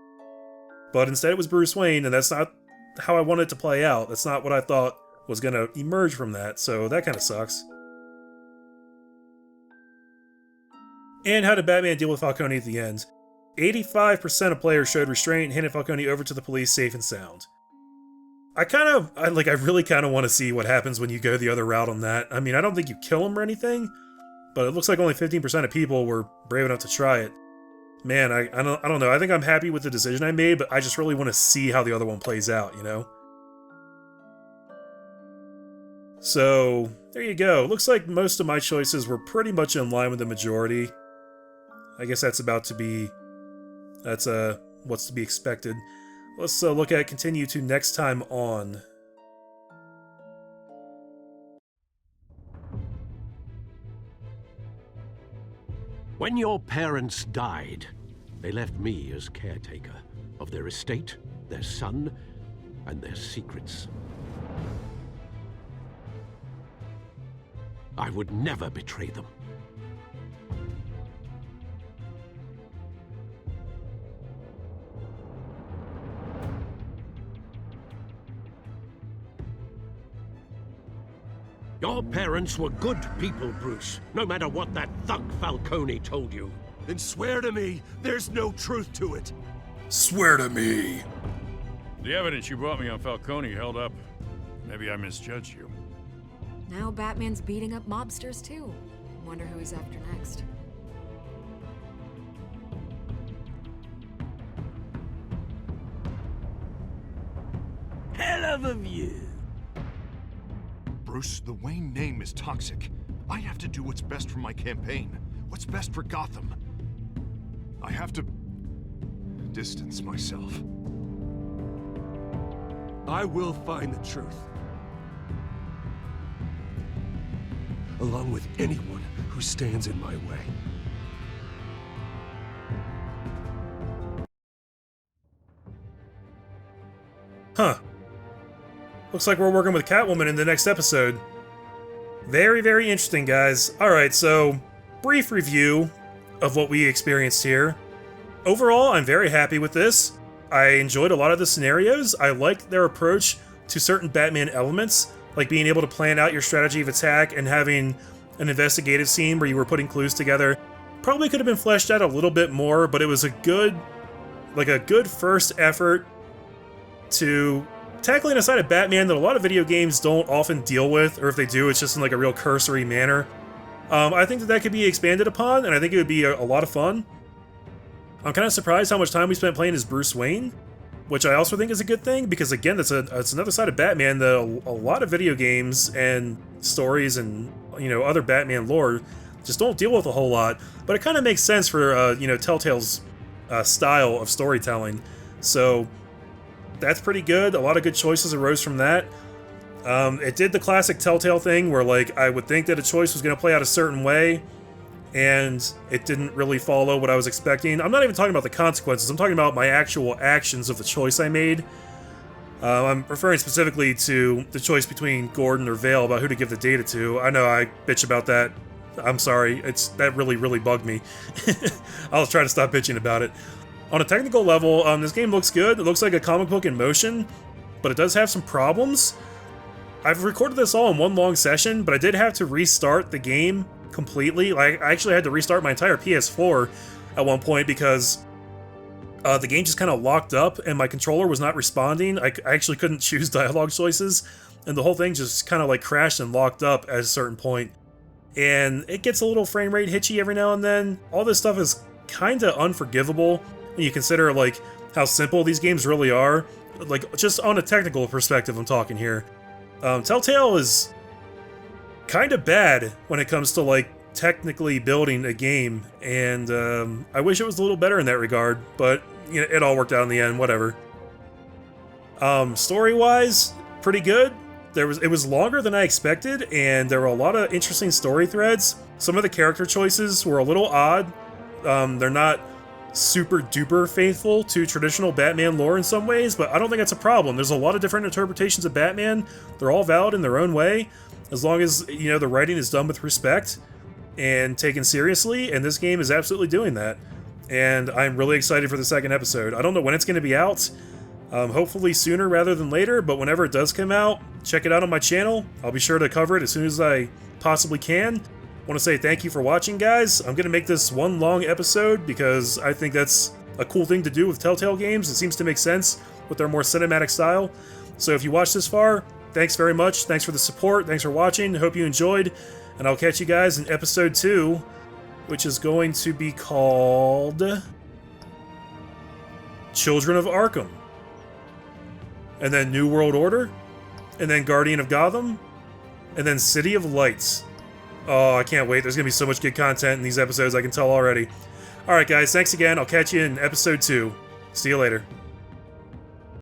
But instead it was Bruce Wayne, and that's not how I wanted it to play out. That's not what I thought was going to emerge from that, so that kind of sucks. And how did Batman deal with Falcone at the end? 85% of players showed restraint and handed Falcone over to the police safe and sound. I really kind of want to see what happens when you go the other route on that. I mean, I don't think you kill him or anything, but it looks like only 15% of people were brave enough to try it. Man, I don't know. I think I'm happy with the decision I made, but I just really want to see how the other one plays out, you know? So, there you go. Looks like most of my choices were pretty much in line with the majority. I guess that's what's to be expected. Let's look at continue to next time on. When your parents died, They left me as caretaker of their estate, their son, and their secrets. I would never betray them. Your parents were good people, Bruce, no matter what that thug Falcone told you. Then swear to me there's no truth to it. Swear to me. The evidence you brought me on Falcone held up. Maybe I misjudged you. Now Batman's beating up mobsters too. Wonder who he's after next. Hell of a view. Bruce, the Wayne name is toxic. I have to do what's best for my campaign. What's best for Gotham. I have to distance myself. I will find the truth. Along with anyone who stands in my way. Huh. Looks like we're working with Catwoman in the next episode. Very, very interesting, guys. Alright, so, brief review of what we experienced here. Overall, I'm very happy with this. I enjoyed a lot of the scenarios. I liked their approach to certain Batman elements, like being able to plan out your strategy of attack and having an investigative scene where you were putting clues together. Probably could have been fleshed out a little bit more, but it was a good first effort to tackling a side of Batman that a lot of video games don't often deal with, or if they do, it's just in like a real cursory manner. I think that could be expanded upon, and I think it would be a lot of fun. I'm kind of surprised how much time we spent playing as Bruce Wayne, which I also think is a good thing, because again, it's another side of Batman that a lot of video games and stories and, you know, other Batman lore just don't deal with a whole lot, but it kind of makes sense for, you know, Telltale's style of storytelling. So that's pretty good. A lot of good choices arose from that. It did the classic Telltale thing where, like, I would think that a choice was going to play out a certain way, and it didn't really follow what I was expecting. I'm not even talking about the consequences. I'm talking about my actual actions of the choice I made. I'm referring specifically to the choice between Gordon or Vale about who to give the data to. I know I bitch about that. I'm sorry. That really, really bugged me. I'll try to stop bitching about it. On a technical level, this game looks good. It looks like a comic book in motion, but it does have some problems. I've recorded this all in one long session, but I did have to restart the game completely. Like, I actually had to restart my entire PS4 at one point because the game just kind of locked up and my controller was not responding. I actually couldn't choose dialogue choices, and the whole thing just kind of like crashed and locked up at a certain point. And it gets a little frame rate hitchy every now and then. All this stuff is kind of unforgivable when you consider like how simple these games really are. Like, just on a technical perspective I'm talking here. Telltale is kind of bad when it comes to like technically building a game, and I wish it was a little better in that regard, but you know, it all worked out in the end, whatever. Story-wise, pretty good. It was longer than I expected, and there were a lot of interesting story threads. Some of the character choices were a little odd. They're not super duper faithful to traditional Batman lore in some ways, but I don't think that's a problem. There's a lot of different interpretations of Batman. They're all valid in their own way, as long as, you know, the writing is done with respect and taken seriously, and this game is absolutely doing that. And I'm really excited for the second episode. I don't know when it's going to be out. Hopefully sooner rather than later, but whenever it does come out, check it out on my channel. I'll be sure to cover it as soon as I possibly can. I want to say thank you for watching, guys. I'm going to make this one long episode because I think that's a cool thing to do with Telltale Games. It seems to make sense with their more cinematic style. So if you watched this far, thanks very much. Thanks for the support. Thanks for watching. Hope you enjoyed. And I'll catch you guys in episode 2, which is going to be called Children of Arkham. And then New World Order. And then Guardian of Gotham. And then City of Lights. Oh, I can't wait. There's going to be so much good content in these episodes, I can tell already. Alright guys, thanks again. I'll catch you in episode 2. See you later.